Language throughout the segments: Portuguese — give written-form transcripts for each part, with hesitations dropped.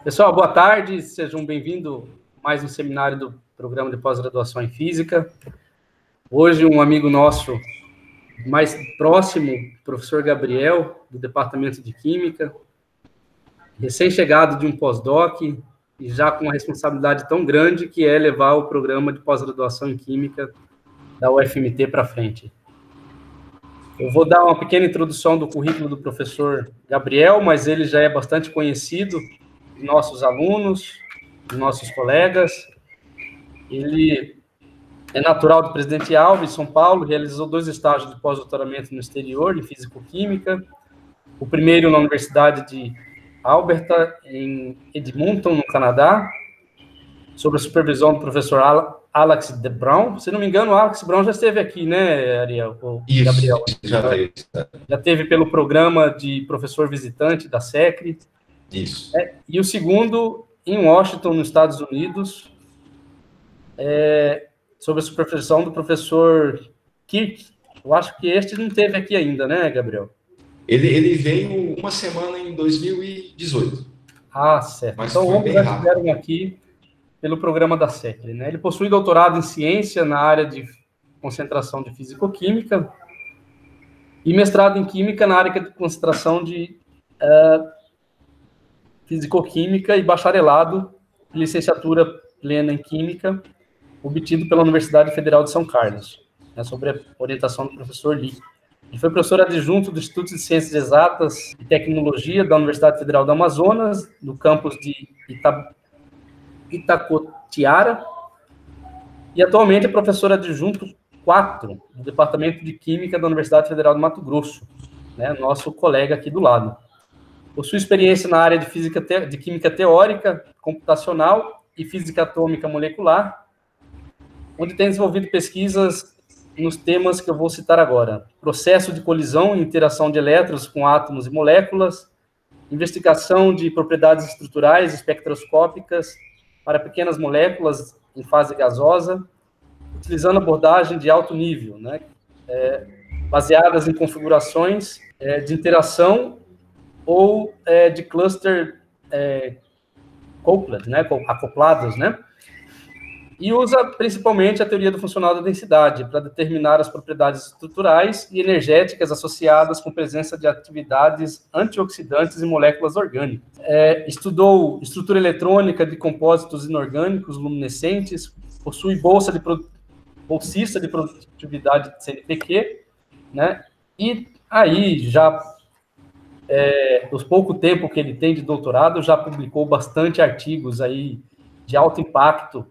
Pessoal, boa tarde, sejam bem-vindos a mais um seminário do Programa de Pós-Graduação em Física. Hoje, um amigo nosso mais próximo, o professor Gabriel, do Departamento de Química, recém-chegado de um pós-doc e já com uma responsabilidade tão grande que é levar o Programa de Pós-Graduação em Química da UFMT para frente. Eu vou dar uma pequena introdução do currículo do professor Gabriel, mas ele já é bastante conhecido de nossos alunos, de nossos colegas. Ele é natural do Presidente Alves, São Paulo, realizou 2 estágios de pós-doutoramento no exterior, em Físico-Química. O primeiro na Universidade de Alberta, em Edmonton, no Canadá, sob a supervisão do professor Alex de Brown. Se não me engano, o Alex Brown já esteve aqui, né, Ariel? Isso, Gabriel. já teve. Já teve pelo programa de professor visitante da SECRE. Isso. E o segundo, em Washington, nos Estados Unidos, sob a supervisão do professor Kirk. Eu acho que este não teve aqui ainda, né, Gabriel? Ele veio uma semana em 2018. Ah, certo. Mas então, foi ambos bem já rápido. estiveram aqui pelo programa da SECRE, né? Ele possui doutorado em ciência na área de concentração de físico-química e mestrado em química na área de concentração de físico-química e bacharelado e licenciatura plena em química, obtido pela Universidade Federal de São Carlos, né, sobre a orientação do professor Lee. Ele foi professor adjunto do Instituto de Ciências Exatas e Tecnologia da Universidade Federal do Amazonas, no campus de Itacoatiara, e atualmente é professor adjunto 4 do Departamento de Química da Universidade Federal do Mato Grosso, né, nosso colega aqui do lado. Possui experiência na área de química teórica, computacional e física atômica molecular, onde tem desenvolvido pesquisas nos temas que eu vou citar agora: processo de colisão e interação de elétrons com átomos e moléculas, investigação de propriedades estruturais espectroscópicas para pequenas moléculas em fase gasosa, utilizando abordagem de alto nível, né, baseadas em configurações de interação ou de cluster coupled, né, acoplados, né? E usa principalmente a teoria do funcional da densidade para determinar as propriedades estruturais e energéticas associadas com presença de atividades antioxidantes em moléculas orgânicas. Estudou estrutura eletrônica de compósitos inorgânicos luminescentes, possui bolsista de produtividade de CNPq, né? E aí, já, nos pouco tempo que ele tem de doutorado, já publicou bastante artigos aí de alto impacto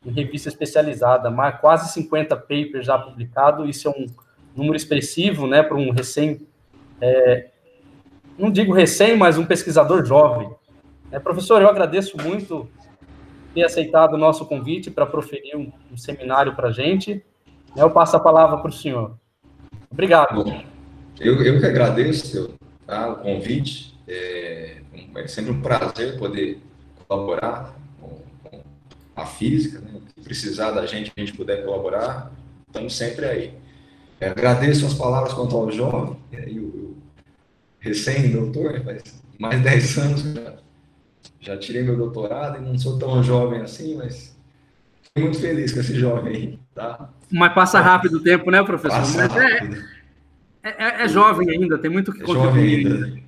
em revista especializada, mas quase 50 papers já publicados. Isso é um número expressivo, né, para um não digo recém, mas um pesquisador jovem. Professor, eu agradeço muito ter aceitado o nosso convite para proferir um seminário para a gente. Eu passo a palavra para o senhor. Obrigado. Bom, eu que agradeço o convite. É sempre um prazer poder colaborar com a física, né? Se precisar da gente, a gente puder colaborar, estamos sempre aí. Agradeço as palavras quanto ao jovem, o recém-doutor, faz mais de 10 anos já tirei meu doutorado e não sou tão jovem assim, mas estou muito feliz com esse jovem aí, tá? Mas passa rápido o tempo, né, professor? Passa rápido. É jovem ainda, tem muito que contribuir. Jovem ainda.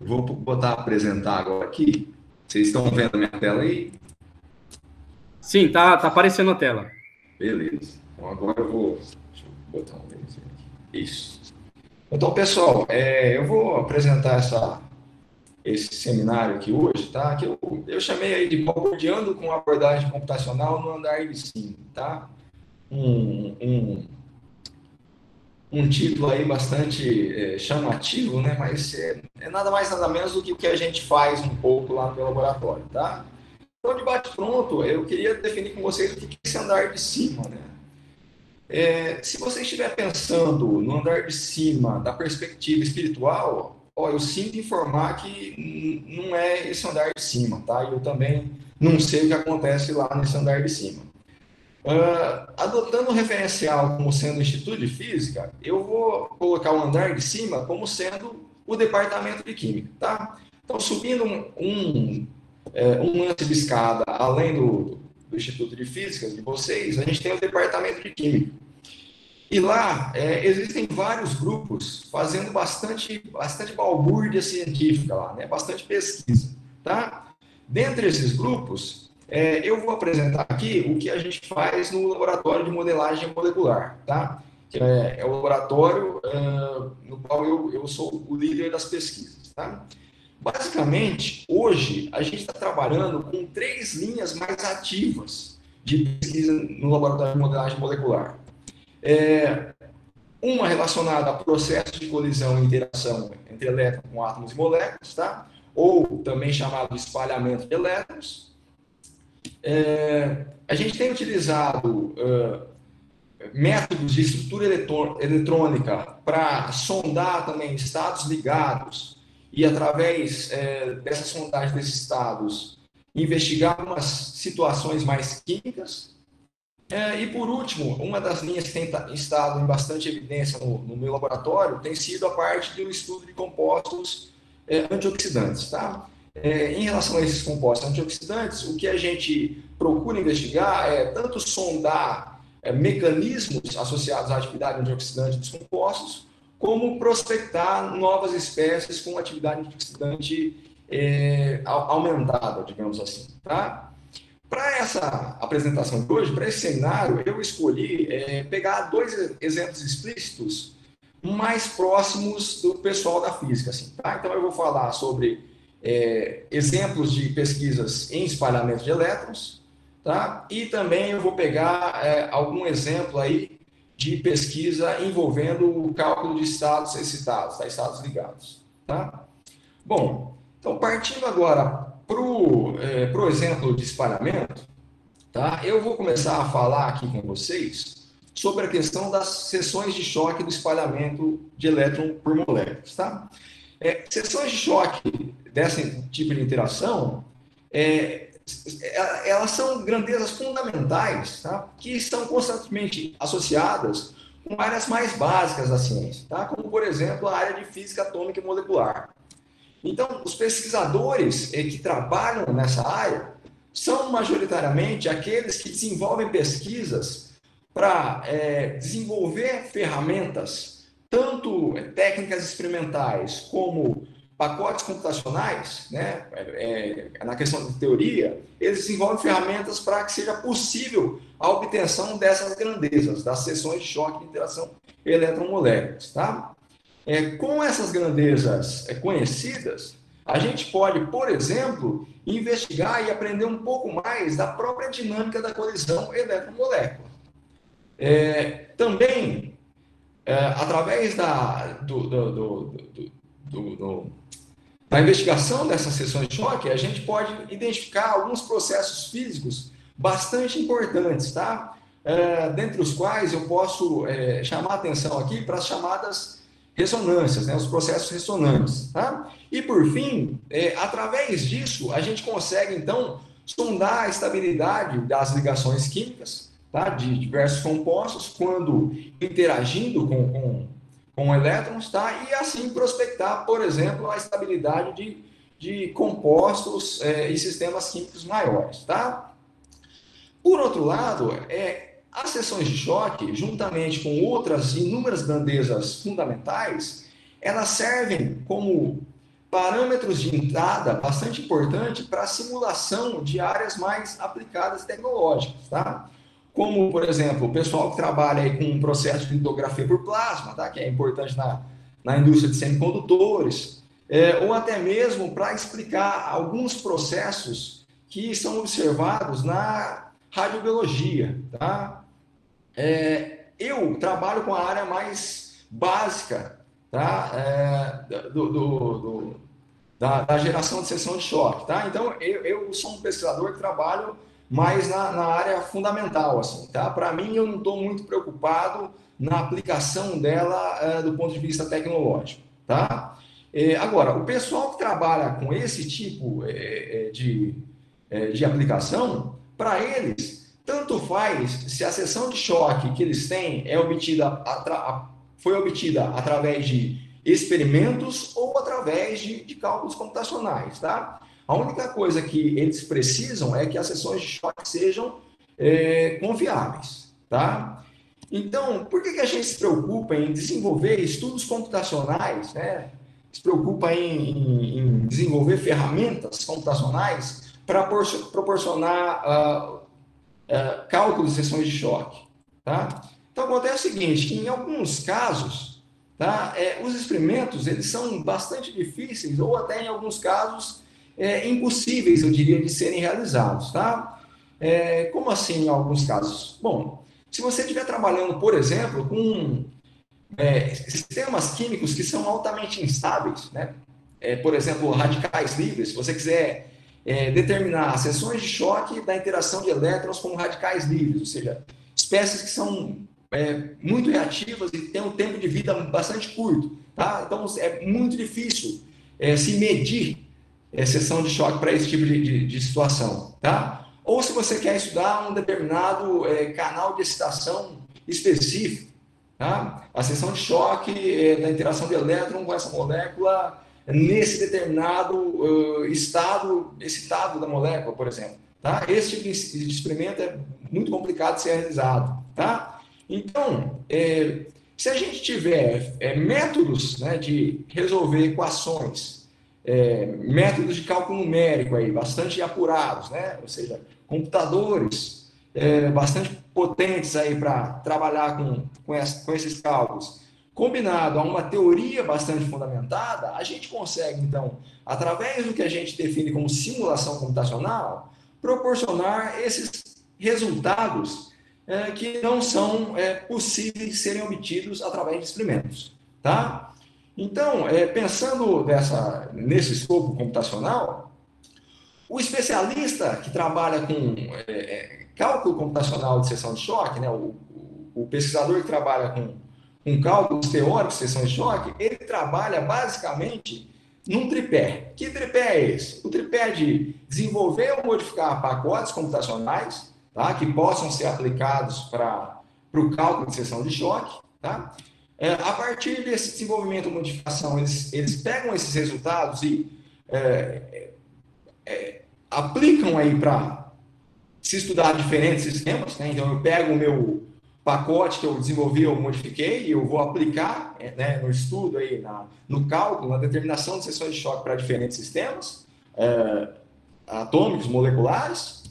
Vou apresentar agora aqui. Vocês estão vendo a minha tela aí? Sim, tá aparecendo a tela. Beleza. Então agora eu vou... Deixa eu botar um desenho aqui. Isso. Então, pessoal, eu vou apresentar esse seminário aqui hoje, tá? Que eu chamei aí de Balbuciando com abordagem computacional no andar de cima, tá? Um título aí bastante chamativo, né? Mas é nada mais, nada menos do que o que a gente faz um pouco lá no laboratório, tá? Então, de bate-pronto, eu queria definir com vocês o que é esse andar de cima, né? Se você estiver pensando no andar de cima da perspectiva espiritual, eu sinto informar que não é esse andar de cima, tá? Eu também não sei o que acontece lá nesse andar de cima. Adotando o referencial como sendo o Instituto de Física, eu vou colocar o andar de cima como sendo o Departamento de Química, tá? Então, subindo um lance de escada, além do Instituto de Física de vocês, a gente tem o Departamento de Química. E lá existem vários grupos fazendo bastante balbúrdia científica lá, né? Bastante pesquisa, tá? Dentre esses grupos, eu vou apresentar aqui o que a gente faz no laboratório de modelagem molecular, tá? Que é o laboratório no qual eu sou o líder das pesquisas, tá? Basicamente, hoje, a gente está trabalhando com 3 linhas mais ativas de pesquisa no laboratório de modelagem molecular. Uma relacionada a processos de colisão e interação entre elétrons com átomos e moléculas, tá? Ou também chamado de espalhamento de elétrons. A gente tem utilizado métodos de estrutura eletrônica para sondar também estados ligados e, através dessa sondagem desses estados, investigar algumas situações mais químicas. E, por último, uma das linhas que tem estado em bastante evidência no meu laboratório tem sido a parte do estudo de compostos antioxidantes. Tá? Em relação a esses compostos antioxidantes, o que a gente procura investigar é tanto sondar mecanismos associados à atividade antioxidante dos compostos, como prospectar novas espécies com atividade antioxidante aumentada, digamos assim. Tá? Para essa apresentação de hoje, para esse seminário, eu escolhi pegar 2 exemplos explícitos mais próximos do pessoal da física. Assim, tá? Então, eu vou falar sobre exemplos de pesquisas em espalhamento de elétrons, tá? E também eu vou pegar algum exemplo aí de pesquisa envolvendo o cálculo de estados excitados, tá? Estados ligados. Tá? Bom, então, partindo agora para o exemplo de espalhamento, tá? Eu vou começar a falar aqui com vocês sobre a questão das seções de choque do espalhamento de elétron por moléculas. Tá? Seções de choque desse tipo de interação, elas são grandezas fundamentais, tá? Que estão constantemente associadas com áreas mais básicas da ciência, tá? Como, por exemplo, a área de física atômica e molecular. Então, os pesquisadores que trabalham nessa área são majoritariamente aqueles que desenvolvem pesquisas para desenvolver ferramentas, tanto técnicas experimentais como pacotes computacionais, né? Na questão de teoria, eles desenvolvem ferramentas para que seja possível a obtenção dessas grandezas, das seções de choque de interação eletromoléculas, tá? Com essas grandezas conhecidas, a gente pode, por exemplo, investigar e aprender um pouco mais da própria dinâmica da colisão eletromolécula. Também, através da investigação dessas seções de choque, a gente pode identificar alguns processos físicos bastante importantes, tá? Dentre os quais eu posso chamar a atenção aqui para as chamadas ressonâncias, né, os processos ressonantes. Tá? E, por fim, através disso, a gente consegue, então, sondar a estabilidade das ligações químicas, tá, de diversos compostos, quando interagindo com elétrons, tá, e assim prospectar, por exemplo, a estabilidade de compostos e sistemas químicos maiores. Tá? Por outro lado, as seções de choque, juntamente com outras inúmeras grandezas fundamentais, elas servem como parâmetros de entrada bastante importante para a simulação de áreas mais aplicadas tecnológicas, tá? Como, por exemplo, o pessoal que trabalha aí com um processo de litografia por plasma, tá? Que é importante na indústria de semicondutores, ou até mesmo para explicar alguns processos que são observados na radiobiologia, tá? Eu trabalho com a área mais básica, tá? Da geração de seção de choque, tá? Então, eu sou um pesquisador que trabalho mais na área fundamental, assim, tá? Para mim, eu não estou muito preocupado na aplicação dela do ponto de vista tecnológico, tá? Agora, o pessoal que trabalha com esse tipo de aplicação, para eles, tanto faz se a seção de choque que eles têm foi obtida através de experimentos ou através de cálculos computacionais, tá? A única coisa que eles precisam é que as sessões de choque sejam confiáveis, tá? Então, por que a gente se preocupa em desenvolver estudos computacionais, né? Se preocupa em desenvolver ferramentas computacionais para proporcionar cálculos de sessões de choque, tá? Então, acontece o seguinte, que em alguns casos, tá, os experimentos, eles são bastante difíceis, ou até em alguns casos, impossíveis, eu diria, de serem realizados, tá? Como assim em alguns casos? Bom, se você estiver trabalhando, por exemplo, com sistemas químicos que são altamente instáveis, né? Por exemplo, radicais livres, se você quiser determinar as seções de choque da interação de elétrons com radicais livres, ou seja, espécies que são muito reativas e têm um tempo de vida bastante curto, tá? Então, é muito difícil se medir seção de choque para esse tipo de situação, tá? Ou se você quer estudar um determinado canal de excitação específico, tá? A seção de choque da interação de elétron com essa molécula nesse determinado estado excitado da molécula, por exemplo. Tá? Esse tipo de experimento é muito complicado de ser realizado. Tá? Então, se a gente tiver métodos, né, de resolver equações, métodos de cálculo numérico aí, bastante apurados, né? Ou seja, computadores bastante potentes aí para trabalhar com esses cálculos, combinado a uma teoria bastante fundamentada, a gente consegue, então, através do que a gente define como simulação computacional, proporcionar esses resultados que não são possíveis de serem obtidos através de experimentos. Tá? Então, pensando nesse escopo computacional, o especialista que trabalha com cálculo computacional de seção de choque, né, o pesquisador que trabalha com cálculos teóricos de seção de choque, ele trabalha basicamente num tripé. Que tripé é esse? O tripé de desenvolver ou modificar pacotes computacionais, tá, que possam ser aplicados para o cálculo de seção de choque. Tá? A partir desse desenvolvimento ou modificação, eles pegam esses resultados e aplicam aí para se estudar diferentes sistemas, né? Então eu pego o meu pacote que eu desenvolvi, eu modifiquei, e eu vou aplicar, né, no estudo aí, no cálculo, na determinação de seções de choque para diferentes sistemas atômicos, moleculares,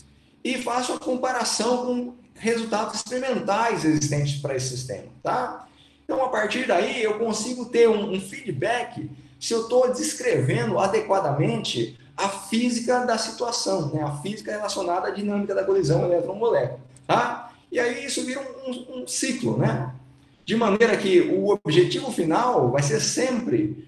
e faço a comparação com resultados experimentais existentes para esse sistema, tá? Então, a partir daí, eu consigo ter um feedback se eu estou descrevendo adequadamente a física da situação, né? A física relacionada à dinâmica da colisão elétron-molécula, tá? E aí isso vira um ciclo, né? De maneira que o objetivo final vai ser sempre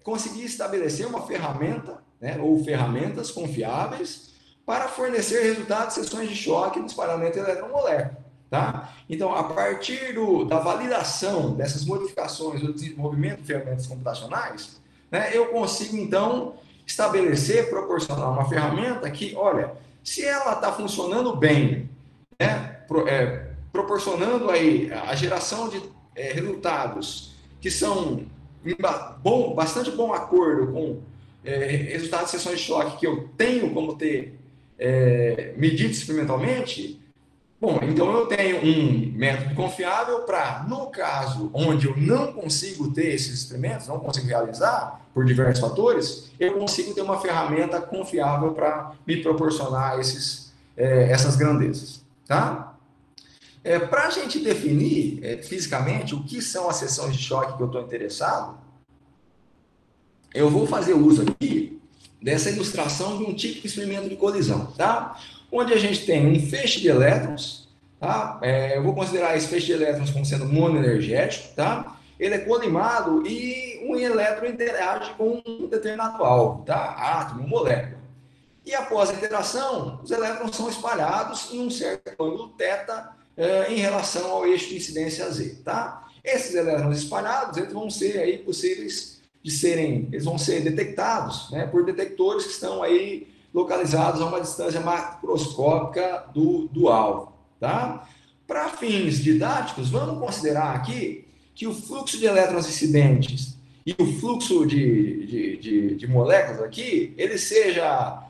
conseguir estabelecer uma ferramenta, né, ou ferramentas confiáveis para fornecer resultados de seções de choque no espalhamento elétron-molécular. Tá? Então, a partir da validação dessas modificações do desenvolvimento de ferramentas computacionais, né, eu consigo, então, estabelecer, proporcionar uma ferramenta que, olha, se ela está funcionando bem, né, proporcionando aí a geração de resultados que são bastante bom acordo com resultados de seções de choque que eu tenho como ter medido experimentalmente. Bom, então eu tenho um método confiável para, no caso onde eu não consigo ter esses experimentos, não consigo realizar por diversos fatores, eu consigo ter uma ferramenta confiável para me proporcionar essas grandezas. Tá? Para a gente definir fisicamente o que são as seções de choque que eu estou interessado, eu vou fazer uso aqui dessa ilustração de um típico experimento de colisão, tá? Onde a gente tem um feixe de elétrons, tá? Eu vou considerar esse feixe de elétrons como sendo monoenergético, tá? Ele é colimado e um elétron interage com um determinado alvo, tá? Átomo, molécula. E após a interação, os elétrons são espalhados em um certo ângulo θ em relação ao eixo de incidência Z, tá? Esses elétrons espalhados, eles vão ser aí possíveis eles vão ser detectados, né, por detectores que estão aí localizados a uma distância macroscópica do alvo, tá? Para fins didáticos, vamos considerar aqui que o fluxo de elétrons incidentes e o fluxo de moléculas aqui, ele seja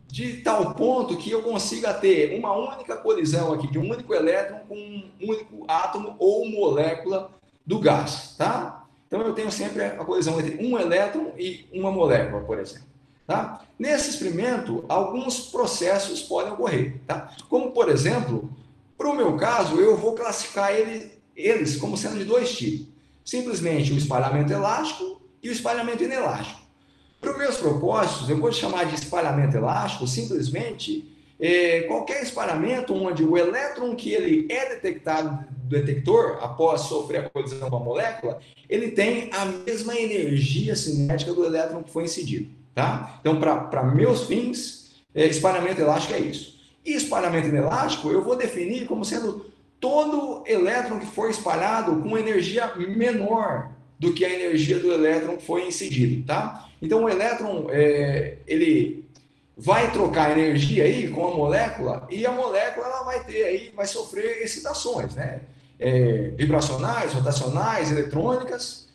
de tal ponto que eu consiga ter uma única colisão aqui, de um único elétron com um único átomo ou molécula do gás, tá? Então, eu tenho sempre a colisão entre um elétron e uma molécula, por exemplo. Tá? Nesse experimento, alguns processos podem ocorrer. Tá? Como, por exemplo, para o meu caso, eu vou classificar eles como sendo de dois tipos. Simplesmente o espalhamento elástico e o espalhamento inelástico. Para os meus propósitos, eu vou chamar de espalhamento elástico simplesmente qualquer espalhamento onde o elétron que ele é detectado do detector, após sofrer a colisão com a molécula, ele tem a mesma energia cinética do elétron que foi incidido. Tá? Então, para meus fins, espalhamento elástico é isso. E espalhamento inelástico, eu vou definir como sendo todo elétron que for espalhado com energia menor do que a energia do elétron que foi incidido. Tá? Então, o elétron, ele vai trocar energia aí com a molécula, e a molécula ela vai sofrer excitações, né? Vibracionais, rotacionais, eletrônicas,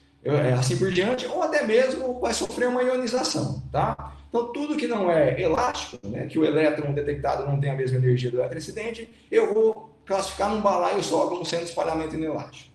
assim por diante, ou até mesmo vai sofrer uma ionização, tá? Então, tudo que não é elástico, né, que o elétron detectado não tem a mesma energia do elétron incidente, eu vou classificar num balaio só como sendo espalhamento inelástico.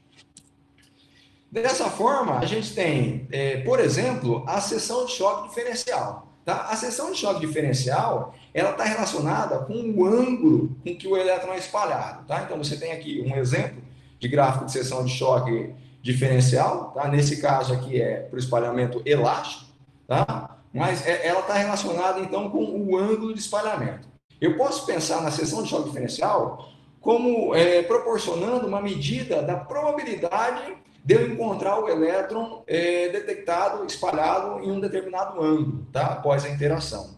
Dessa forma, a gente tem, por exemplo, a seção de choque diferencial. Tá? A seção de choque diferencial, ela está relacionada com o ângulo com que o elétron é espalhado. Tá? Então, você tem aqui um exemplo de gráfico de seção de choque diferencial. Tá? Nesse caso aqui é para o espalhamento elástico, tá? Mas ela está relacionada, então, com o ângulo de espalhamento. Eu posso pensar na seção de choque diferencial como proporcionando uma medida da probabilidade de eu encontrar o elétron detectado, espalhado em um determinado ângulo, tá? Após a interação.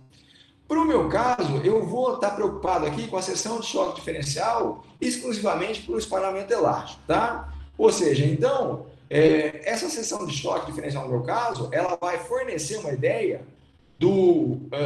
Para o meu caso, eu vou estar preocupado aqui com a seção de choque diferencial exclusivamente para o espalhamento elástico, tá? Ou seja, então, essa seção de choque diferencial, no meu caso, ela vai fornecer uma ideia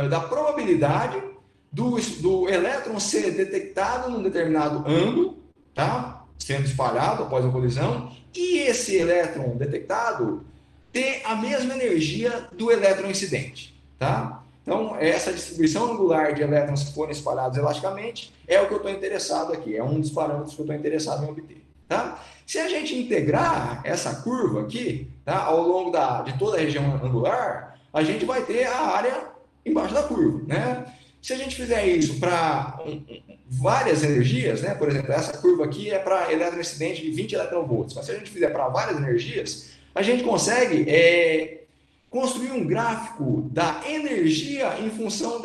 da probabilidade do elétron ser detectado num determinado ângulo, tá? Sendo espalhado após a colisão, e esse elétron detectado ter a mesma energia do elétron incidente, tá? Então, essa distribuição angular de elétrons que forem espalhados elasticamente é o que eu estou interessado aqui, é um dos parâmetros que eu estou interessado em obter, tá? Se a gente integrar essa curva aqui, tá, ao longo de toda a região angular, a gente vai ter a área embaixo da curva, né? Se a gente fizer isso para várias energias, né? Por exemplo, essa curva aqui é para elétron incidente de 20 eletronvolts, mas se a gente fizer para várias energias, a gente consegue construir um gráfico da energia em função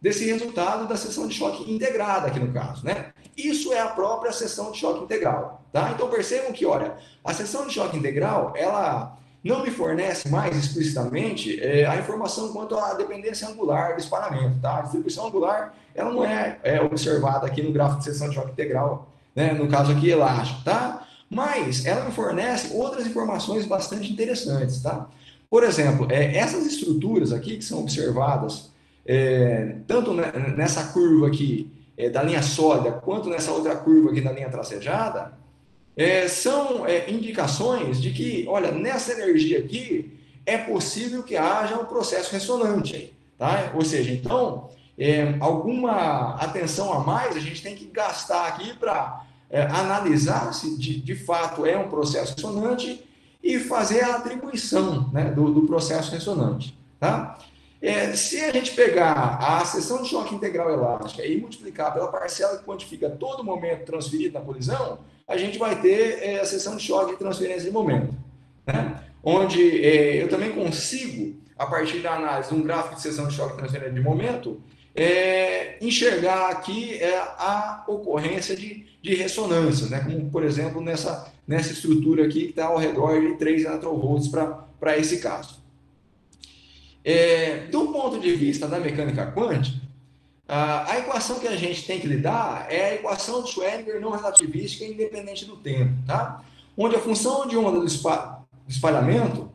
desse resultado da seção de choque integrada aqui no caso, né? Isso é a própria seção de choque integral, tá? Então percebam que, olha, a seção de choque integral, ela não me fornece mais explicitamente a informação quanto à dependência angular do espalhamento, tá? A distribuição angular, ela não é observada aqui no gráfico de seção de choque integral, né? No caso aqui, elástico, tá? Mas ela me fornece outras informações bastante interessantes, tá? Por exemplo, essas estruturas aqui que são observadas, tanto nessa curva aqui da linha sólida, quanto nessa outra curva aqui da linha tracejada, são indicações de que, olha, nessa energia aqui, é possível que haja um processo ressonante. Tá? Ou seja, então, alguma atenção a mais a gente tem que gastar aqui para analisar se de fato é um processo ressonante e fazer a atribuição, né, do processo ressonante. Tá? Se a gente pegar a seção de choque integral elástica e multiplicar pela parcela que quantifica todo o momento transferido na colisão, a gente vai ter a seção de choque de transferência de momento, né? Onde eu também consigo, a partir da análise de um gráfico de seção de choque de transferência de momento, enxergar aqui a ocorrência de ressonâncias, né? Como, por exemplo, nessa estrutura aqui que está ao redor de 3 eletronvolts para esse caso. Do ponto de vista da mecânica quântica, a equação que a gente tem que lidar é a equação de Schrödinger não relativística independente do tempo, tá? Onde a função de onda do espalhamento,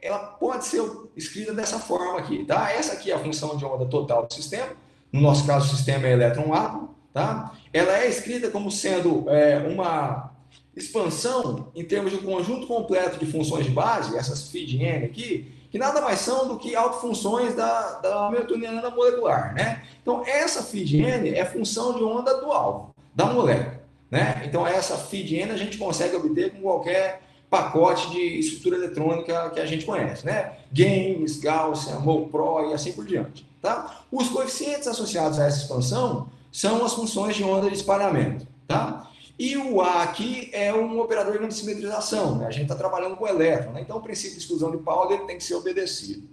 ela pode ser escrita dessa forma aqui, tá? Essa aqui é a função de onda total do sistema, no nosso caso o sistema é elétron-átomo, tá? Ela é escrita como sendo uma Expansão, em termos de um conjunto completo de funções de base, essas φn aqui, que nada mais são do que autofunções da hamiltoniana molecular, né? Então, essa φn é função de onda do alvo, da molécula, né? Então, essa φn a gente consegue obter com qualquer pacote de estrutura eletrônica que a gente conhece, né? Games, Gaussian, MoPro e assim por diante, tá? Os coeficientes associados a essa expansão são as funções de onda de espalhamento, tá? E o A aqui é um operador de simetrização, né? A gente está trabalhando com elétron, né? Então o princípio de exclusão de Pauli tem que ser obedecido.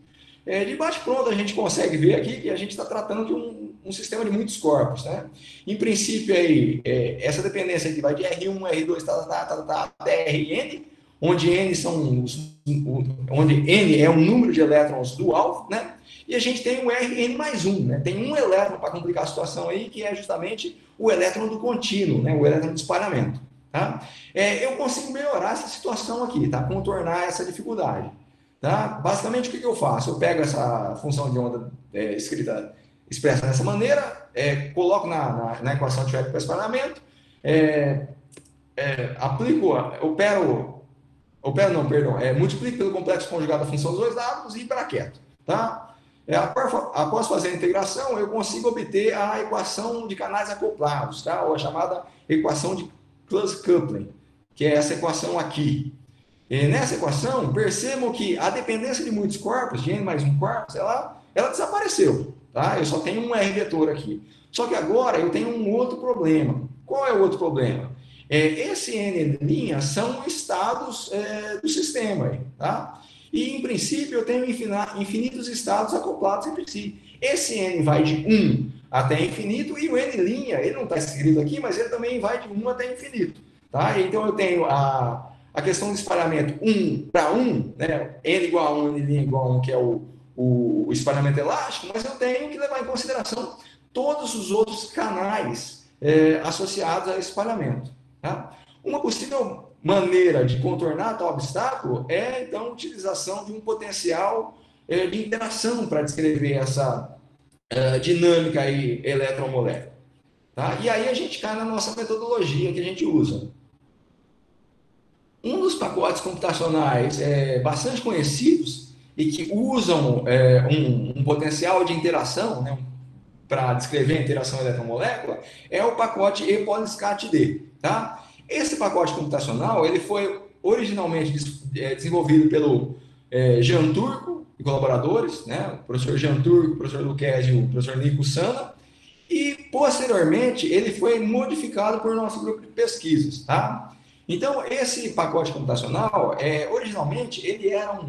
De bate-pronto a gente consegue ver aqui que a gente está tratando de um sistema de muitos corpos, né? Em princípio, aí, essa dependência aqui vai de R1, R2, até Rn, onde N é um número de elétrons do alvo, né? E a gente tem o Rn mais 1, né? Tem um elétron para complicar a situação aí, que é justamente o elétron do contínuo, né? O elétron de espalhamento, tá? Eu consigo melhorar essa situação aqui, tá? Contornar essa dificuldade, tá? Basicamente, o que eu faço? Eu pego essa função de onda expressa dessa maneira, coloco na equação de Schrödinger para espalhamento, multiplico pelo complexo conjugado da função dos dois lados e braqueto, tá? Após fazer a integração, eu consigo obter a equação de canais acoplados, tá? Ou a chamada equação de Close-Coupling, que é essa equação aqui. E nessa equação, percebam que a dependência de muitos corpos, de n mais um corpos, ela desapareceu, tá? Eu só tenho um R vetor aqui. Só que agora eu tenho um outro problema. Qual é o outro problema? Esse N' são estados do sistema, tá? E, em princípio, eu tenho infinitos estados acoplados entre si. Esse N vai de 1 até infinito e o N', ele não está escrito aqui, mas ele também vai de 1 até infinito, tá? Então, eu tenho a questão do espalhamento 1 para 1, né? N igual a 1, N' igual a 1, que é o espalhamento elástico, mas eu tenho que levar em consideração todos os outros canais associados a espalhamento, tá? Uma possível maneira de contornar tal obstáculo é, então, a utilização de um potencial de interação para descrever essa dinâmica aí eletromolécular, tá? E aí a gente cai na nossa metodologia que a gente usa. Um dos pacotes computacionais bastante conhecidos e que usam um potencial de interação, né, para descrever a interação eletromolécula, é o pacote ePolisCat-D, tá? Esse pacote computacional ele foi originalmente desenvolvido pelo Jean Turco e colaboradores, né? O professor Jean Turco, o professor Lucchesi e o professor Nico Sana, e posteriormente ele foi modificado por nosso grupo de pesquisas, tá? Então, esse pacote computacional, originalmente, ele era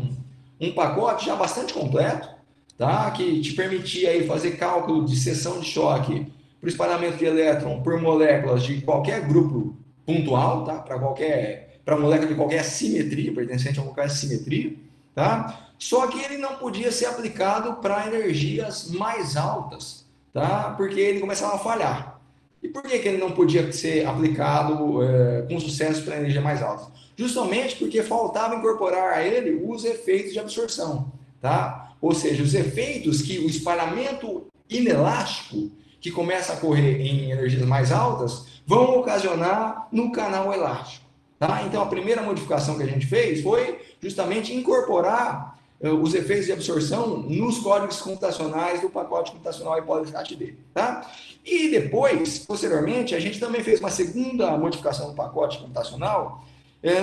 um pacote já bastante completo, tá? Que te permitia aí fazer cálculo de seção de choque para o espalhamento de elétron por moléculas de qualquer grupo pontual, tá? Para molécula de qualquer simetria, pertencente a qualquer simetria, tá? Só que ele não podia ser aplicado para energias mais altas, tá? Porque ele começava a falhar. E por que ele não podia ser aplicado com sucesso para energia mais alta? Justamente porque faltava incorporar a ele os efeitos de absorção, tá? Ou seja, os efeitos que o espalhamento inelástico que começa a ocorrer em energias mais altas vão ocasionar no canal elástico, tá? Então, a primeira modificação que a gente fez foi justamente incorporar os efeitos de absorção nos códigos computacionais do pacote computacional ePolisCat-D, tá? E depois, posteriormente, a gente também fez uma segunda modificação do pacote computacional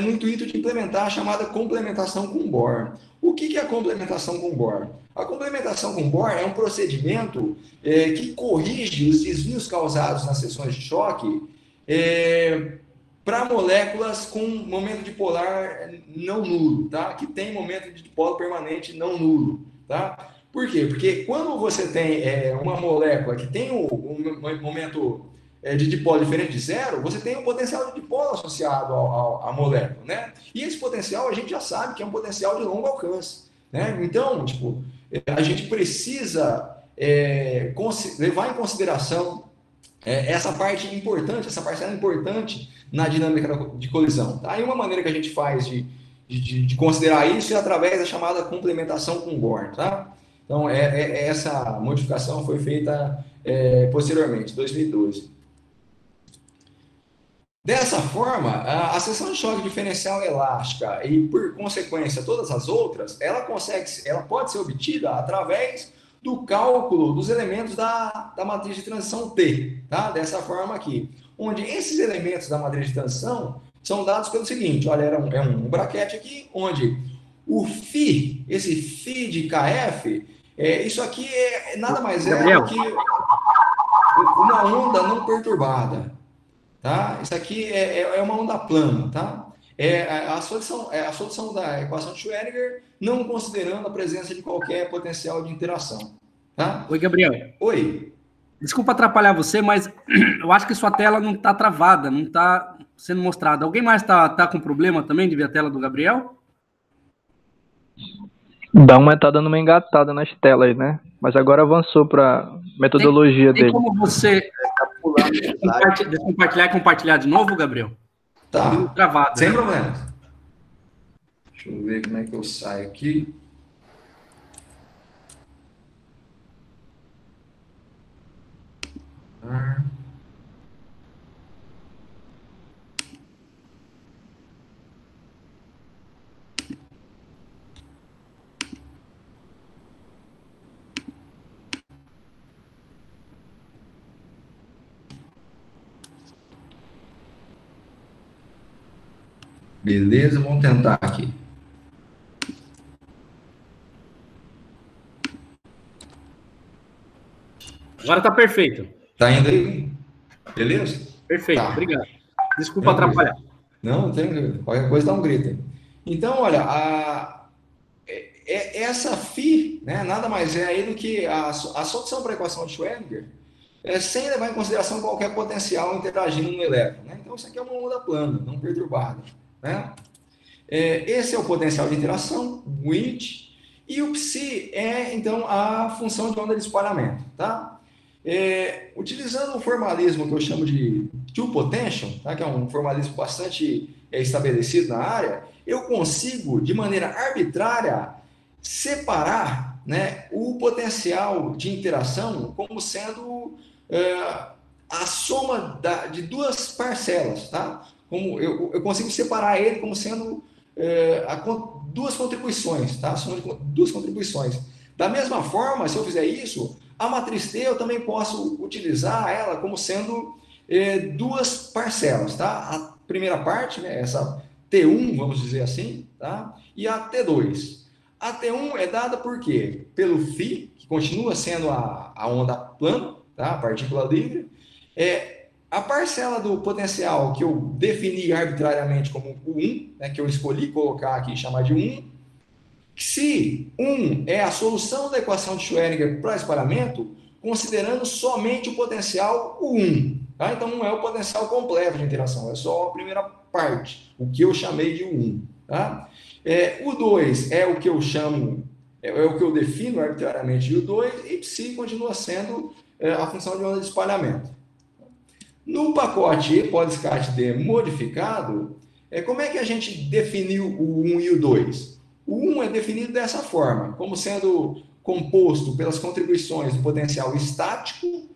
no intuito de implementar a chamada complementação com Bohr. O que é a complementação com Bohr? A complementação com Bohr é um procedimento que corrige os desvios causados nas seções de choque para moléculas com momento dipolar não nulo, tá? Que tem momento de dipolo permanente não nulo, tá? Por quê? Porque quando você tem uma molécula que tem um momento de dipolo diferente de zero, você tem um potencial de dipolo associado à molécula, né? E esse potencial a gente já sabe que é um potencial de longo alcance, né? Então, tipo, a gente precisa levar em consideração essa parte importante, essa parcela importante na dinâmica de colisão, tá? E uma maneira que a gente faz de considerar isso é através da chamada complementação com Bohr, tá? Então, essa modificação foi feita posteriormente, em 2012. Dessa forma, a seção de choque diferencial elástica e, por consequência, todas as outras, ela pode ser obtida através do cálculo dos elementos da matriz de transição T, tá? Dessa forma aqui, onde esses elementos da matriz de transição são dados pelo seguinte, olha, é um braquete aqui, onde o φ, esse φ de KF, isso aqui nada mais Gabriel. do que uma onda não perturbada. Tá? Isso aqui é uma onda plana, tá? A solução da equação de Schrödinger, não considerando a presença de qualquer potencial de interação. Tá? Oi, Gabriel. Oi. Desculpa atrapalhar você, mas eu acho que sua tela não está travada, não está sendo mostrada. Alguém mais está com problema também de ver a tela do Gabriel? Tá dando uma engatada nas telas, né? Mas agora avançou para metodologia dele. Tem como você compartilhar e compartilhar de novo, Gabriel? Tá. Travado. Sem problema. Deixa eu ver como é que eu saio aqui. Beleza, vamos tentar aqui. Agora está perfeito. Tá indo aí? Beleza? Perfeito, tá. Obrigado. Desculpa atrapalhar. Não, tem qualquer coisa dá um grito aí. Então, olha, essa φ, né, nada mais é aí do que a solução para a equação de Schrödinger, sem levar em consideração qualquer potencial interagindo no elétron. Né? Então, isso aqui é uma onda plana, não perturbada. Né? Esse é o potencial de interação, o int, e o psi é, então, a função de onda de espalhamento. Tá? Utilizando um formalismo que eu chamo de two potential, tá? Que é um formalismo bastante estabelecido na área, eu consigo, de maneira arbitrária, separar, né, o potencial de interação como sendo a soma de duas parcelas. Tá? Como eu consigo separar ele como sendo duas contribuições, tá? Soma de duas contribuições. Da mesma forma, se eu fizer isso, a matriz T eu também posso utilizar ela como sendo duas parcelas, tá? A primeira parte, né, essa T1, vamos dizer assim, tá? E a T2. A T1 é dada por quê? Pelo φ, que continua sendo a onda plana, tá? A partícula livre. A parcela do potencial que eu defini arbitrariamente como o 1, né, que eu escolhi colocar aqui e chamar de 1, se 1 é a solução da equação de Schrödinger para espalhamento, considerando somente o potencial o 1. Tá? Então, não é o potencial completo de interação, é só a primeira parte, o que eu chamei de 1. Tá? O 2 é o que eu chamo, é o que eu defino arbitrariamente de o 2, e psi continua sendo a função de onda de espalhamento. No pacote E pós-descarte D modificado, como é que a gente definiu o 1 e o 2? O 1 é definido dessa forma, como sendo composto pelas contribuições do potencial estático,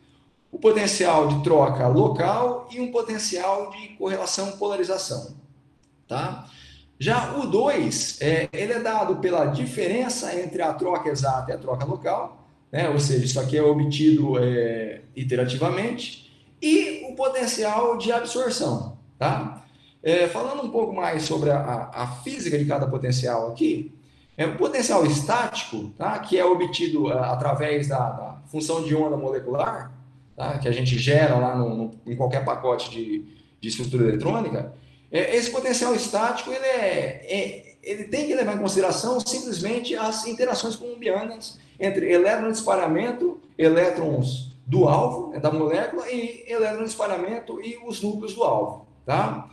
o potencial de troca local e um potencial de correlação-polarização. Tá? Já o 2, ele é dado pela diferença entre a troca exata e a troca local, né? Ou seja, isso aqui é obtido iterativamente, e o potencial de absorção. Tá? Falando um pouco mais sobre a física de cada potencial aqui, o potencial estático, tá? Que é obtido através da função de onda molecular, tá? Que a gente gera lá em qualquer pacote de estrutura eletrônica, esse potencial estático ele tem que levar em consideração simplesmente as interações colombianas entre elétron de espalhamento, elétrons do alvo, da molécula, e elétron de espalhamento e os núcleos do alvo. Tá?